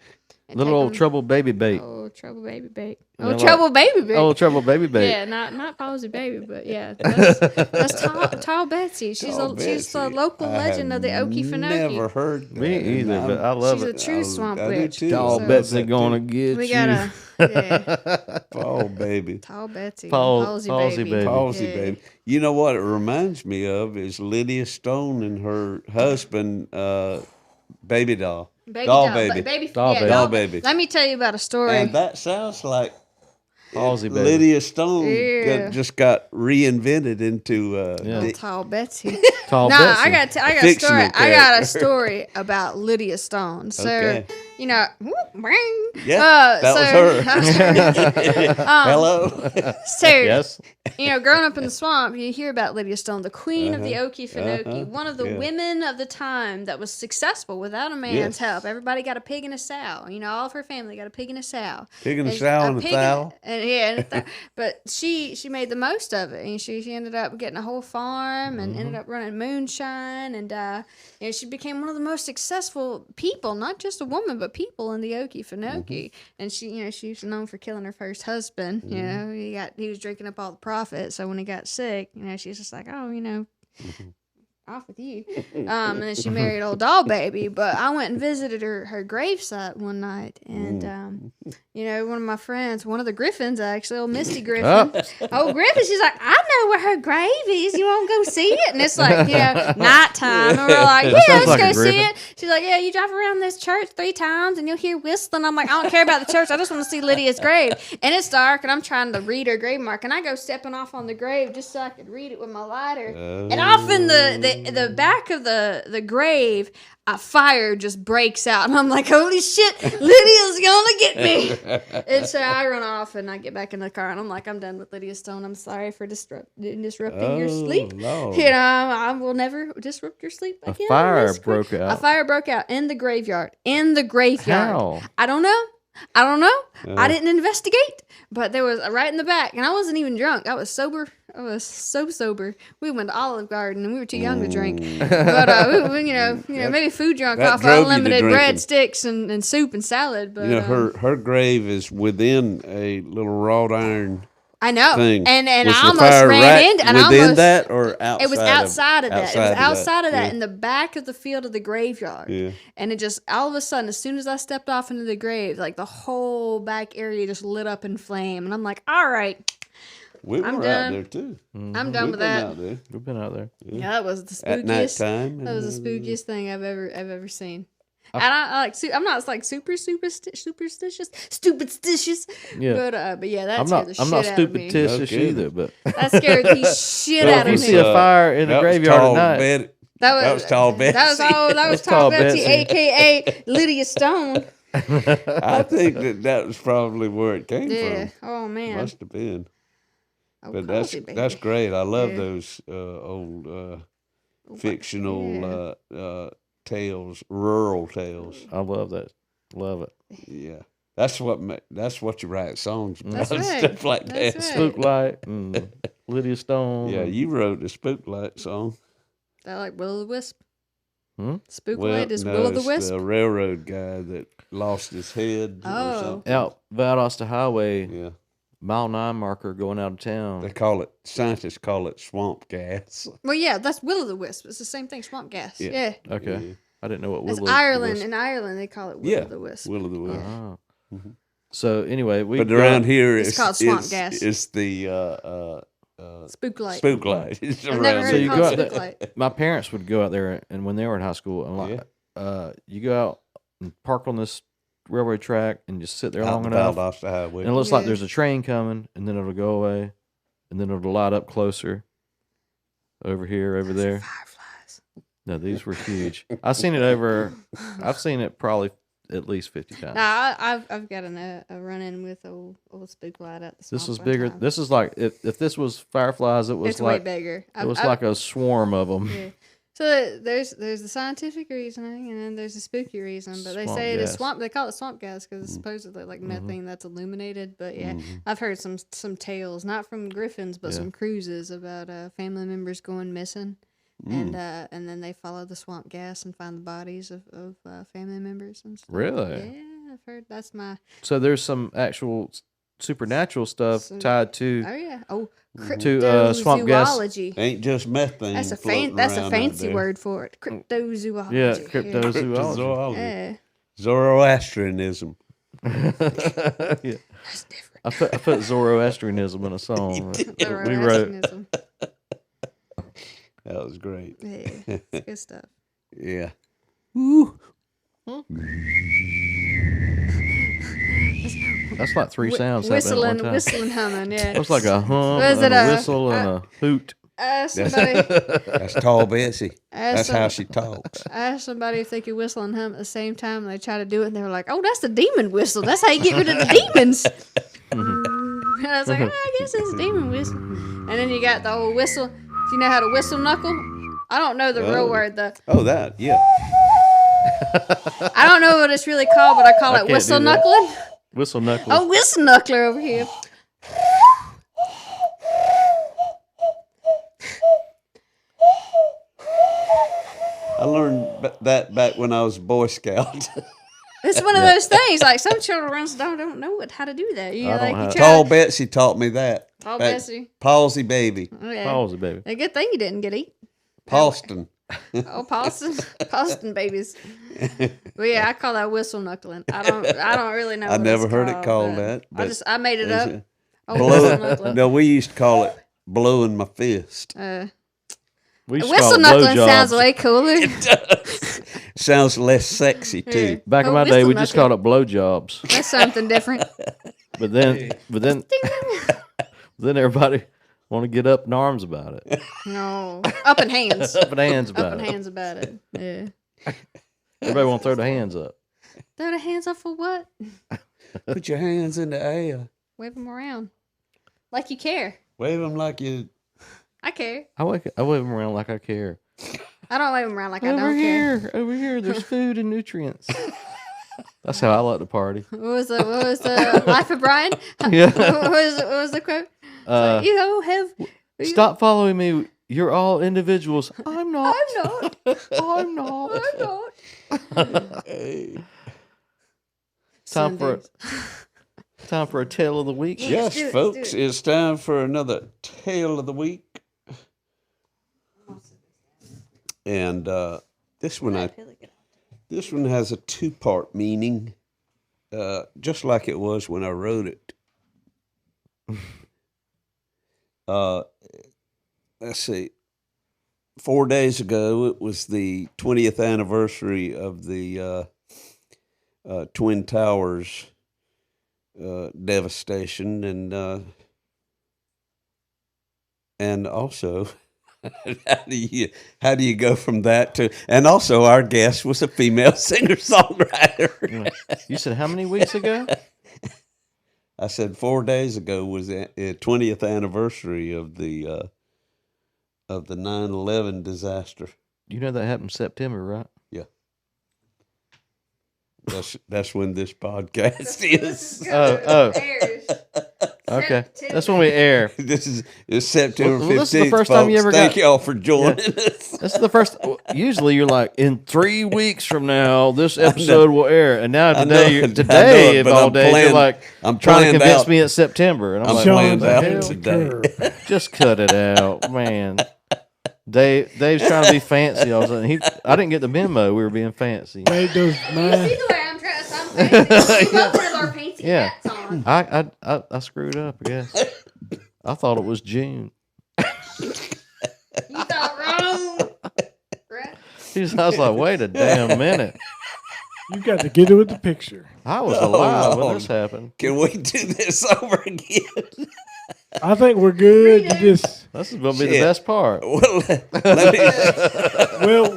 and Little take old 'em- trouble baby bait. Oh, trouble baby bait. Yeah, Oh, like- trouble baby bait. Old trouble baby bait. Yeah, not Palsy Baby, but yeah, that's tall Betsy. She's Tall she's the Betsy. local I legend of the have Okefenokee. Never heard that. Me either, And but I love She's a it. true swamp I do witch. too. Tall So- Betsy gonna get We you. gotta, yeah, Oh, baby. Tall Betsy, Palsy Palsy Baby. Palsy Yeah. Baby. You know what it reminds me of is Lydia Stone and her husband, Baby Doll. Baby Doll doll, Baby. Doll yeah, Baby. Doll Baby. Let me tell you about a story. And that sounds like Palsy Baby. Lydia Stone Yeah. just got reinvented into Yeah. the- Tall Betsy. Tall Nah, Betsy. I got a story. Fictional I got a character. story about Lydia Stone. So Okay. whoop, ring. Yeah, that was her. Um, Hello. So Yes. growing up in the swamp, you hear about Lydia Stone, the queen of the Okefenokee, uh-huh, one of the yeah. women of the time that was successful without a man's Yes. help. Everybody got a pig and a sow. All of her family got a pig and a sow. Pig and a And sow and a pig thou. and but she made the most of it, and she ended up getting a whole farm and ended up running moonshine, and she became one of the most successful people, not just a woman, but people in the Okefenokee. And she was known for killing her first husband. He was drinking up all the profit, so when he got sick, she's just like, oh, off with you. And then she married old doll baby. But I went and visited her gravesite one night, and you know, one of my friends, one of the Griffins actually, old Misty Griffin, old Griffin, she's like, I know where her grave is. You want to go see it? And it's like, you know, nighttime, and we're like, yeah, let's like go a see Griffin. it. She's like, yeah, you drive around this church 3 times and you'll hear whistling. I'm like, I don't care about the church. I just want to see Lydia's grave. And it's dark, and I'm trying to read her grave mark, and I go stepping off on the grave just so I could read it with my lighter. And off in the back of the grave, a fire just breaks out, and I'm like, holy shit, Lydia's gonna get me. And so I run off, and I get back in the car, and I'm like, I'm done with Lydia Stone. I'm sorry for disrupting your sleep. Lord. You know, I will never disrupt your sleep again. fire broke out. A fire broke out in the graveyard. In the graveyard. How? I don't know. I didn't investigate, but there was right in the back, and I wasn't even drunk. I was sober. I was so sober. We went to Olive Garden, and we were too young to drink. But we, you know, maybe food drunk that off drove you to unlimited drinking. breadsticks and soup and salad. But You know, her grave is within a little wrought iron I know, thing. and Was I the almost fire ran right into, and within almost that or outside? it was outside of that. It was outside of that Yeah. in the back of the field of the graveyard. Yeah. And it just all of a sudden, as soon as I stepped off into the grave, like the whole back area just lit up in flame, and I'm like, all right, We were I'm out done. there too. I'm We've done with been that. out there We've been out there. Yeah, that was the at spookiest. nighttime. That was the spookiest thing I've ever seen. And I like. I'm not like superstitious, Yeah. but yeah, that I'm scared not. the I'm shit not out of me. stupiditious Okay. either, but That scared the shit Well, out if of you me. see a fire in the That was graveyard tall at night, Betty. That was tall Betsy. That was Tall tall Betsy, Betsy. aka Lydia Stone. I think that was probably where it came Yeah. from. Oh man. Must have been. Oh, But Palsy that's Baby. great. I love Yeah. those old fictional tales, rural tales. I love that. Love it. Yeah, that's what you write songs about. That's right. Stuff like That's that. right. Spook Light and Lydia Stone. Yeah, you wrote the Spook Light song. That like Will o' the Wisp. Hmm? Spook Light is Will o' the it's Wisp. the railroad guy that lost his head or Oh. something. Out Valdosta Highway, Yeah, mile 9 marker going out of town. scientists call it swamp gas. Well, yeah, that's Will o' the Wisp. It's the same thing. Swamp gas. Yeah. Yeah. Okay. Yeah. I didn't know what It's Willow Ireland. was. In Ireland, they call it Will Yeah, o' the Wisp. Will of the Wisp. Oh. Mhm. So anyway, we But go- around here, It's called swamp gas. It's the Spook Light. Spook Light. It's I've around never heard So it you called go out Spook there- Light. my parents would go out there, and when they were in high school, and like, you go out and park on this railway track and just sit there out long the enough, Valdosta Highway. and it looks like Yeah. there's a train coming, and then it'll go away, and then it'll light up closer. Over here, over there. Fireflies. No, these were huge. I've seen it probably at least 50 times. Nah, I've got a run-in with old Spook Light at the swamp. This was one bigger. time. This is like if this was fireflies, it was It's way like bigger. it was like a swarm of them. Yeah. So there's the scientific reasoning, and then there's the spooky reason. But they Swamp say it is gas. swamp. They call it swamp gas because it's supposedly like methane that's illuminated. But yeah, I've heard some tales, not from griffins, but some cruises about family members going missing, and then they follow the swamp gas and find the bodies of family members and stuff. Really? Yeah, I've heard. That's my. So there's some actual supernatural stuff Some- tied to. Oh yeah. Oh, To, swamp gas. cryptozoology. Ain't just methane. That's a floating that's a around out fancy there. word for it. Cryptozoology. Yeah, cryptozoology. Cryptozoology. Yeah. Zoroastrianism. Yeah. That's different. I put Zoroastrianism in a song. we wrote. Zoroastrianism. That was great. Yeah, it's good stuff. Yeah. That's like three sounds happening at one time. Whistling, humming. Yeah. It was like a hum, Was and it a a- whistle, and a hoot. Somebody That's tall Betsy. That's some- how she talks. I asked somebody if they could whistle and hum at the same time, and they tried to do it, and they were like, "Oh, that's the demon whistle. That's how you get rid of the demons." And I was like, "Oh, I guess it's a demon whistle." And then you got the old whistle. Do you know how to whistle knuckle? I don't know the real word. Oh, that, yeah. I don't know what it's really called, but I call I it can't do whistle that. knuckling. Whistle knuckles. Oh, whistle knuckler over here. I learned that back when I was a Boy Scout. It's one of those things. Like some children don't know how to do that. You I don't like you have- try. Tall Betsy taught me that. Tall Back- Betsy. Palsy Baby. Oh, yeah. Palsy Baby. A good thing you didn't get eat. Folkston. Oh, Palsy babies. Well, yeah, I call that whistle-knucklin. I don't really know. I what never it's heard it called, called but that. I made it is up. it Oh, blow, whistle-knucklin. no, we used to call it blowing my fist. We used to call it Whistle-knucklin sounds blowjobs. way cooler. Sounds less sexy too. Back in Oh, my day, we just whistle-knuckling. called it blowjobs. That's something different. But then everybody want to get up in arms about it. No, up in hands. Up in hands Up about in it. hands about it. Yeah. Everybody want to throw their hands up. Throw the hands up for what? Put your hands in the air. Wave them around. Like you care. Wave them like you. I care. I wave them around like I care. I don't wave them around like I Over don't care. here, over here, there's food and nutrients. That's how I like to party. What was the Life of Brian? Yeah. What was the quote? You don't have. Stop following me. You're all individuals. I'm not. I'm not. I'm not. I'm not. Time for a tale of the week. Yes, do it, folks, do it. it's time for another tale of the week. And this one has a two-part meaning, just like it was when I wrote it. Let's see. 4 days ago, it was the 20th anniversary of the Twin Towers devastation, and also. How do you go from that to? And also, our guest was a female singer-songwriter. You said how many weeks ago? I said 4 days ago was the 20th anniversary of the 9/11 disaster. You know that happened in September, right? Yeah, that's when this podcast is. Oh. Okay, that's when we air. This is September 15th. Well, this is the first time you ever Thank got- y'all for joining us. That's the first. Usually, you're like, in 3 weeks from now, this episode will air. And now I today, know, of but all I'm days, planned- you're like, I'm trying to planned convince out. me it's September, and I'm I'm like, planned what out the hell? today. Just cut it out, man. Dave's trying to be fancy. All of a sudden, I didn't get the memo. We were being fancy. Dave does See math. the way I'm dressed. I'm fancy. We both have our fancy Yeah. hats on. I screwed up, I guess. I thought it was June. You thought wrong. Right? I was like, wait a damn minute. You got to get it with the picture. I was alive when Lord. this happened. Can we do this over again? I think we're good. You just This is going to be Shit. the best part. Well, let me.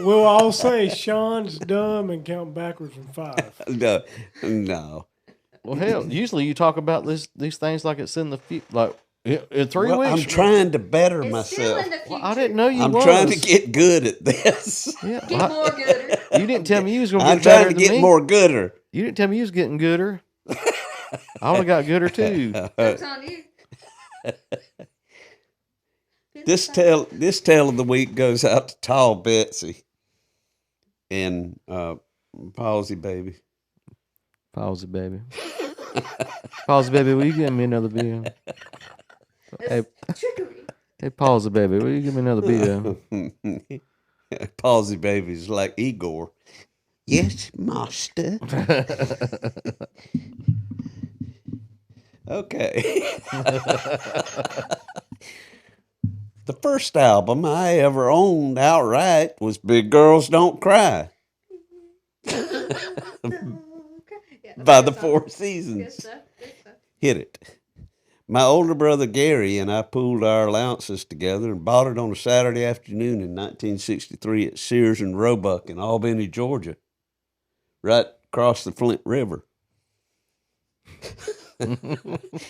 we'll all say Sean's dumb and count backwards from 5. No. Well, hell, usually you talk about these things like it's in the future. Like, in 3 Well, weeks. I'm trying to better It's still myself. in the future. Well, I didn't know you I'm was. trying to get good at this. Yeah, Get well, more gooder. you didn't tell me you was going to I'm get better trying to than get me. more gooder. You didn't tell me you was getting gooder. I would have got gooder too. Joke's on you. This tale of the week goes out to Tall Betsy and Palsy Baby. Palsy Baby. Palsy Baby, will you give me another beer? Hey, Trickery. hey, Palsy Baby, will you give me another beer? Palsy Baby's like Igor. Yes, master. Okay. The first album I ever owned outright was Big Girls Don't Cry by the Four Seasons. Good stuff. Hit it. My older brother Gary and I pooled our allowances together and bought it on a Saturday afternoon in 1963 at Sears and Roebuck in Albany, Georgia, right across the Flint River.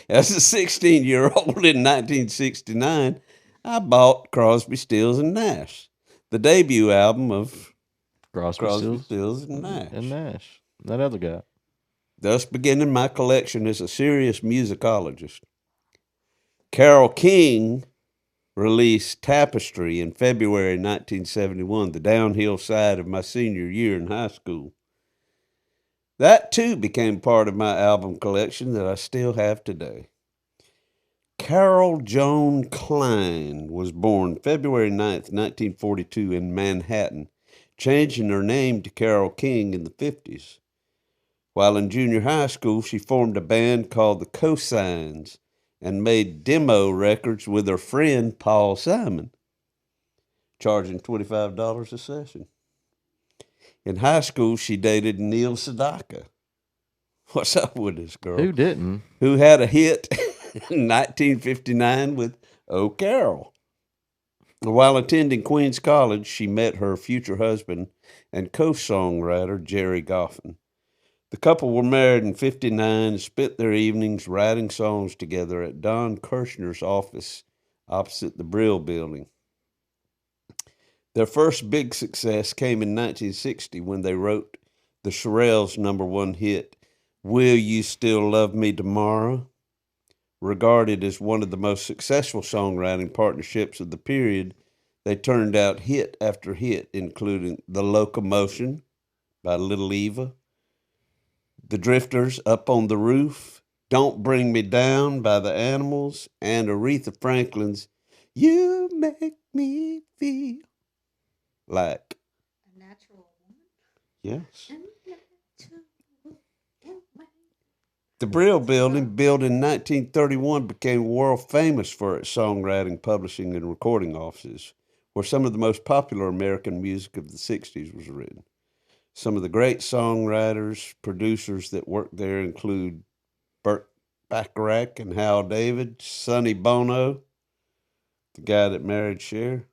As a 16-year-old in 1969, I bought Crosby, Stills, and Nash, the debut album of Crosby, Crosby, Stills, Stills, and Nash. and Nash. That other guy. Thus beginning my collection as a serious musicologist. Carole King released Tapestry in February 1971, the downhill side of my senior year in high school. That, too, became part of my album collection that I still have today. Carol Joan Klein was born February 9th, 1942 in Manhattan, changing her name to Carole King in the 50s. While in junior high school, she formed a band called the Cosigns and made demo records with her friend Paul Simon, charging $25 a session. In high school, she dated Neil Sedaka. What's up with this girl? Who didn't? Who had a hit in 1959 with Oh Carol. While attending Queens College, she met her future husband and co-songwriter Jerry Goffin. The couple were married in 1959 and spent their evenings writing songs together at Don Kirshner's office opposite the Brill Building. Their first big success came in 1960 when they wrote the Shirelles' #1 hit, Will You Still Love Me Tomorrow? Regarded as one of the most successful songwriting partnerships of the period, they turned out hit after hit, including The Locomotion by Little Eva, The Drifters' Up on the Roof, Don't Bring Me Down by the Animals, and Aretha Franklin's You Make Me Feel Like A natural woman. Yes. The Brill Building, built in 1931, became world famous for its songwriting, publishing, and recording offices, where some of the most popular American music of the 60s was written. Some of the great songwriters, producers that worked there include Burt Bacharach and Hal David, Sonny Bono, the guy that married Cher.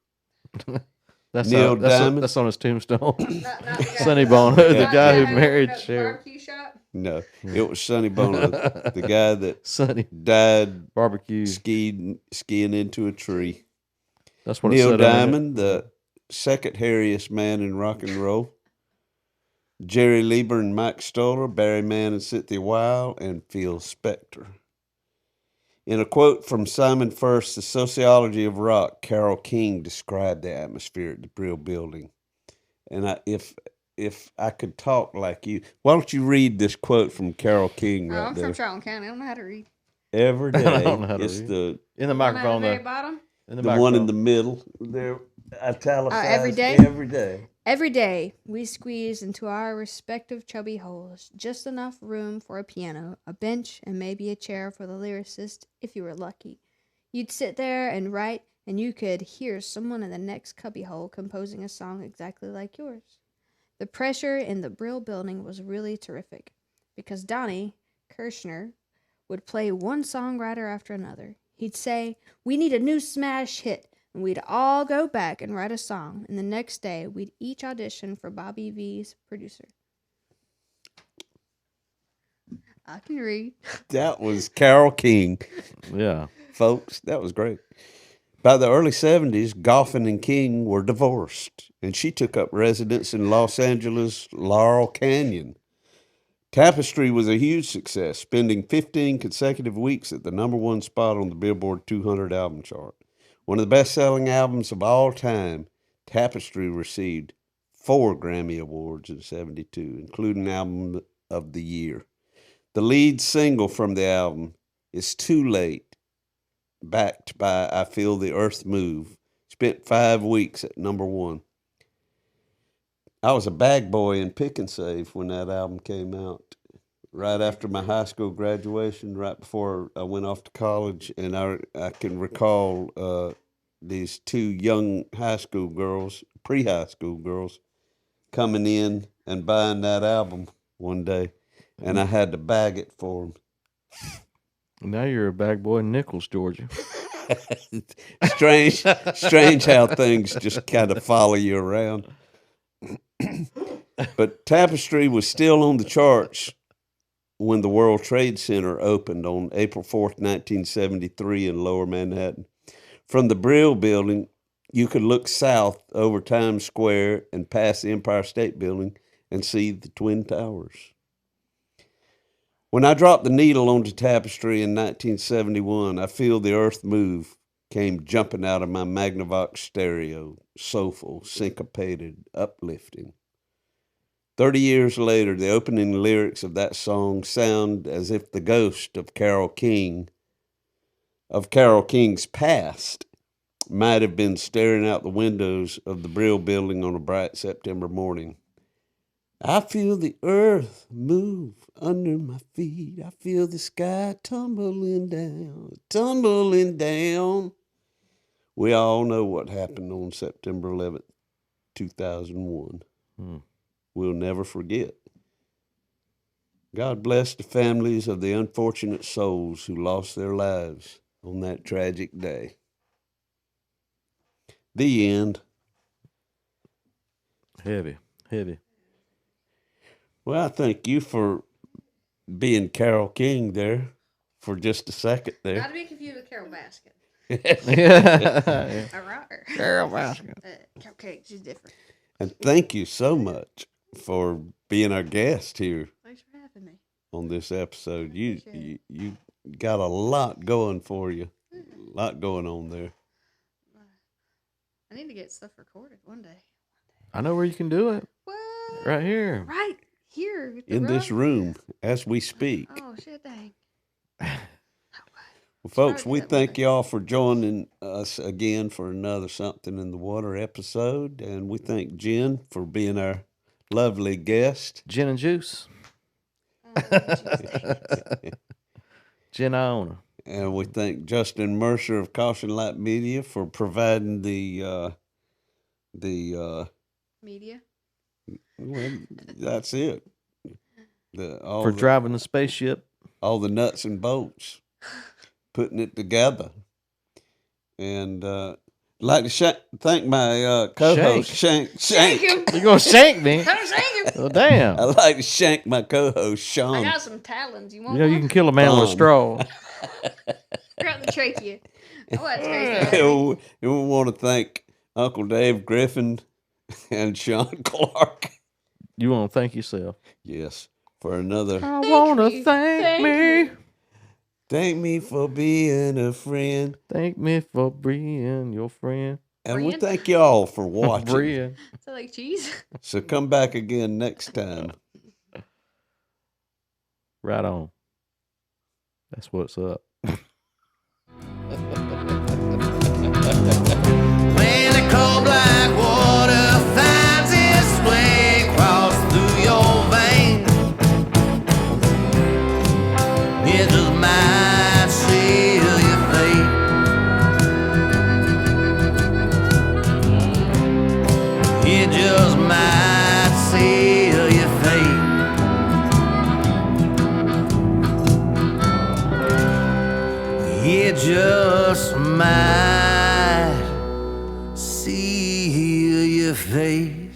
That's Neil Diamond. That's on his tombstone. Not the guy- Sonny Bono, the not guy who opened married up the Cher. barbecue shop. No, it was Sonny Bono, the guy that Sonny died barbecue. skiing into a tree. That's what it Neil said on it. Diamond, the second hairiest man in rock and roll. Jerry Lieber and Mike Stoller, Barry Mann and Cynthia Weil, and Phil Spector. In a quote from Simon First, The Sociology of Rock, Carole King described the atmosphere at the Brill Building. And if I could talk like you, why don't you read this quote from Carole King right I'm there? from Charlton County. I don't know how to read. Every day. I don't know how to It's read. the In the Bottom at microphone the very there. bottom. In the one in microphone. the middle. There, italicized. Every day? Every day. Every day, we squeeze into our respective chubby holes just enough room for a piano, a bench, and maybe a chair for the lyricist if you were lucky. You'd sit there and write, and you could hear someone in the next cubbyhole composing a song exactly like yours. The pressure in the Brill Building was really terrific, because Donnie Kirshner would play one songwriter after another. He'd say, "We need a new smash hit," and we'd all go back and write a song, and the next day we'd each audition for Bobby V's producer. I can read. That was Carole King. Yeah. Folks, that was great. By the early 70s, Goffin and King were divorced, and she took up residence in Los Angeles' Laurel Canyon. Tapestry was a huge success, spending 15 consecutive weeks at the #1 spot on the Billboard 200 album chart. One of the best-selling albums of all time, Tapestry received 4 Grammy Awards in 72, including Album of the Year. The lead single from the album is Too Late, backed by I Feel the Earth Move. Spent 5 weeks at #1. I was a bag boy in Pick and Save when that album came out, right after my high school graduation, right before I went off to college. And I can recall these 2 young high school girls, pre-high school girls, coming in and buying that album one day, and I had to bag it for them. Now you're a bag boy in Nichols, Georgia. Strange how things just kind of follow you around. But Tapestry was still on the charts when the World Trade Center opened on April 4th, 1973 in Lower Manhattan. From the Brill Building, you could look south over Times Square and past the Empire State Building and see the Twin Towers. When I dropped the needle onto Tapestry in 1971, I Feel the Earth Move came jumping out of my Magnavox stereo, soulful, syncopated, uplifting. 30 years later, the opening lyrics of that song sound as if the ghost of Carole King of Carole King's past might have been staring out the windows of the Brill building on a bright September morning. I feel the earth move under my feet. I feel the sky tumbling down, tumbling down. We all know what happened on September 11th, 2001. We'll never forget. God bless the families of the unfortunate souls who lost their lives on that tragic day. The end. Heavy. Well, I thank you for being Carole King there for just a second Not there. to be confused with Carol Baskin. Yeah. All right. Carole Baskin. Okay, she's different. And thank you so much for being our guest here Thanks for having me. on this episode. You Appreciate you got a lot going for you. A lot going on there. I need to get stuff recorded one day. I know where you can do it. What? Right here. Right here. with the In this rug? room as we speak. Oh, shit, dang. Well, folks, Sorry we that thank way. y'all for joining us again for another Something in the Water episode. And we thank Jenn for being our lovely guest. Gin and juice. Oh, jeez, dang. Jenn Iona. And we thank Justin Mercer of Caution Light Media for providing the Media. well, that's it. For driving the spaceship. all the nuts and bolts, putting it together. And like to thank my co-host Shank. Thank you. You gonna shank me? Come sing him. Oh damn! I'd like to shank my co-host I Sean. got some talons. You want You know you one? can kill a man with a Fun. straw. Grab the trachea. Oh, that's crazy. And we want to thank Uncle Dave Griffin and Sean Clark. You want to thank yourself. Yes, for another. I want to you. thank Thank me. you. Thank me for being a friend. Thank me for being your friend. And we Friend? thank y'all for watching. Brian. Is that like cheese? So come back again next time. Right on. That's what's up. When the cold black water finds its way across through your veins, it just might seal your fate. It just might seal your fate. It just might seal your fate.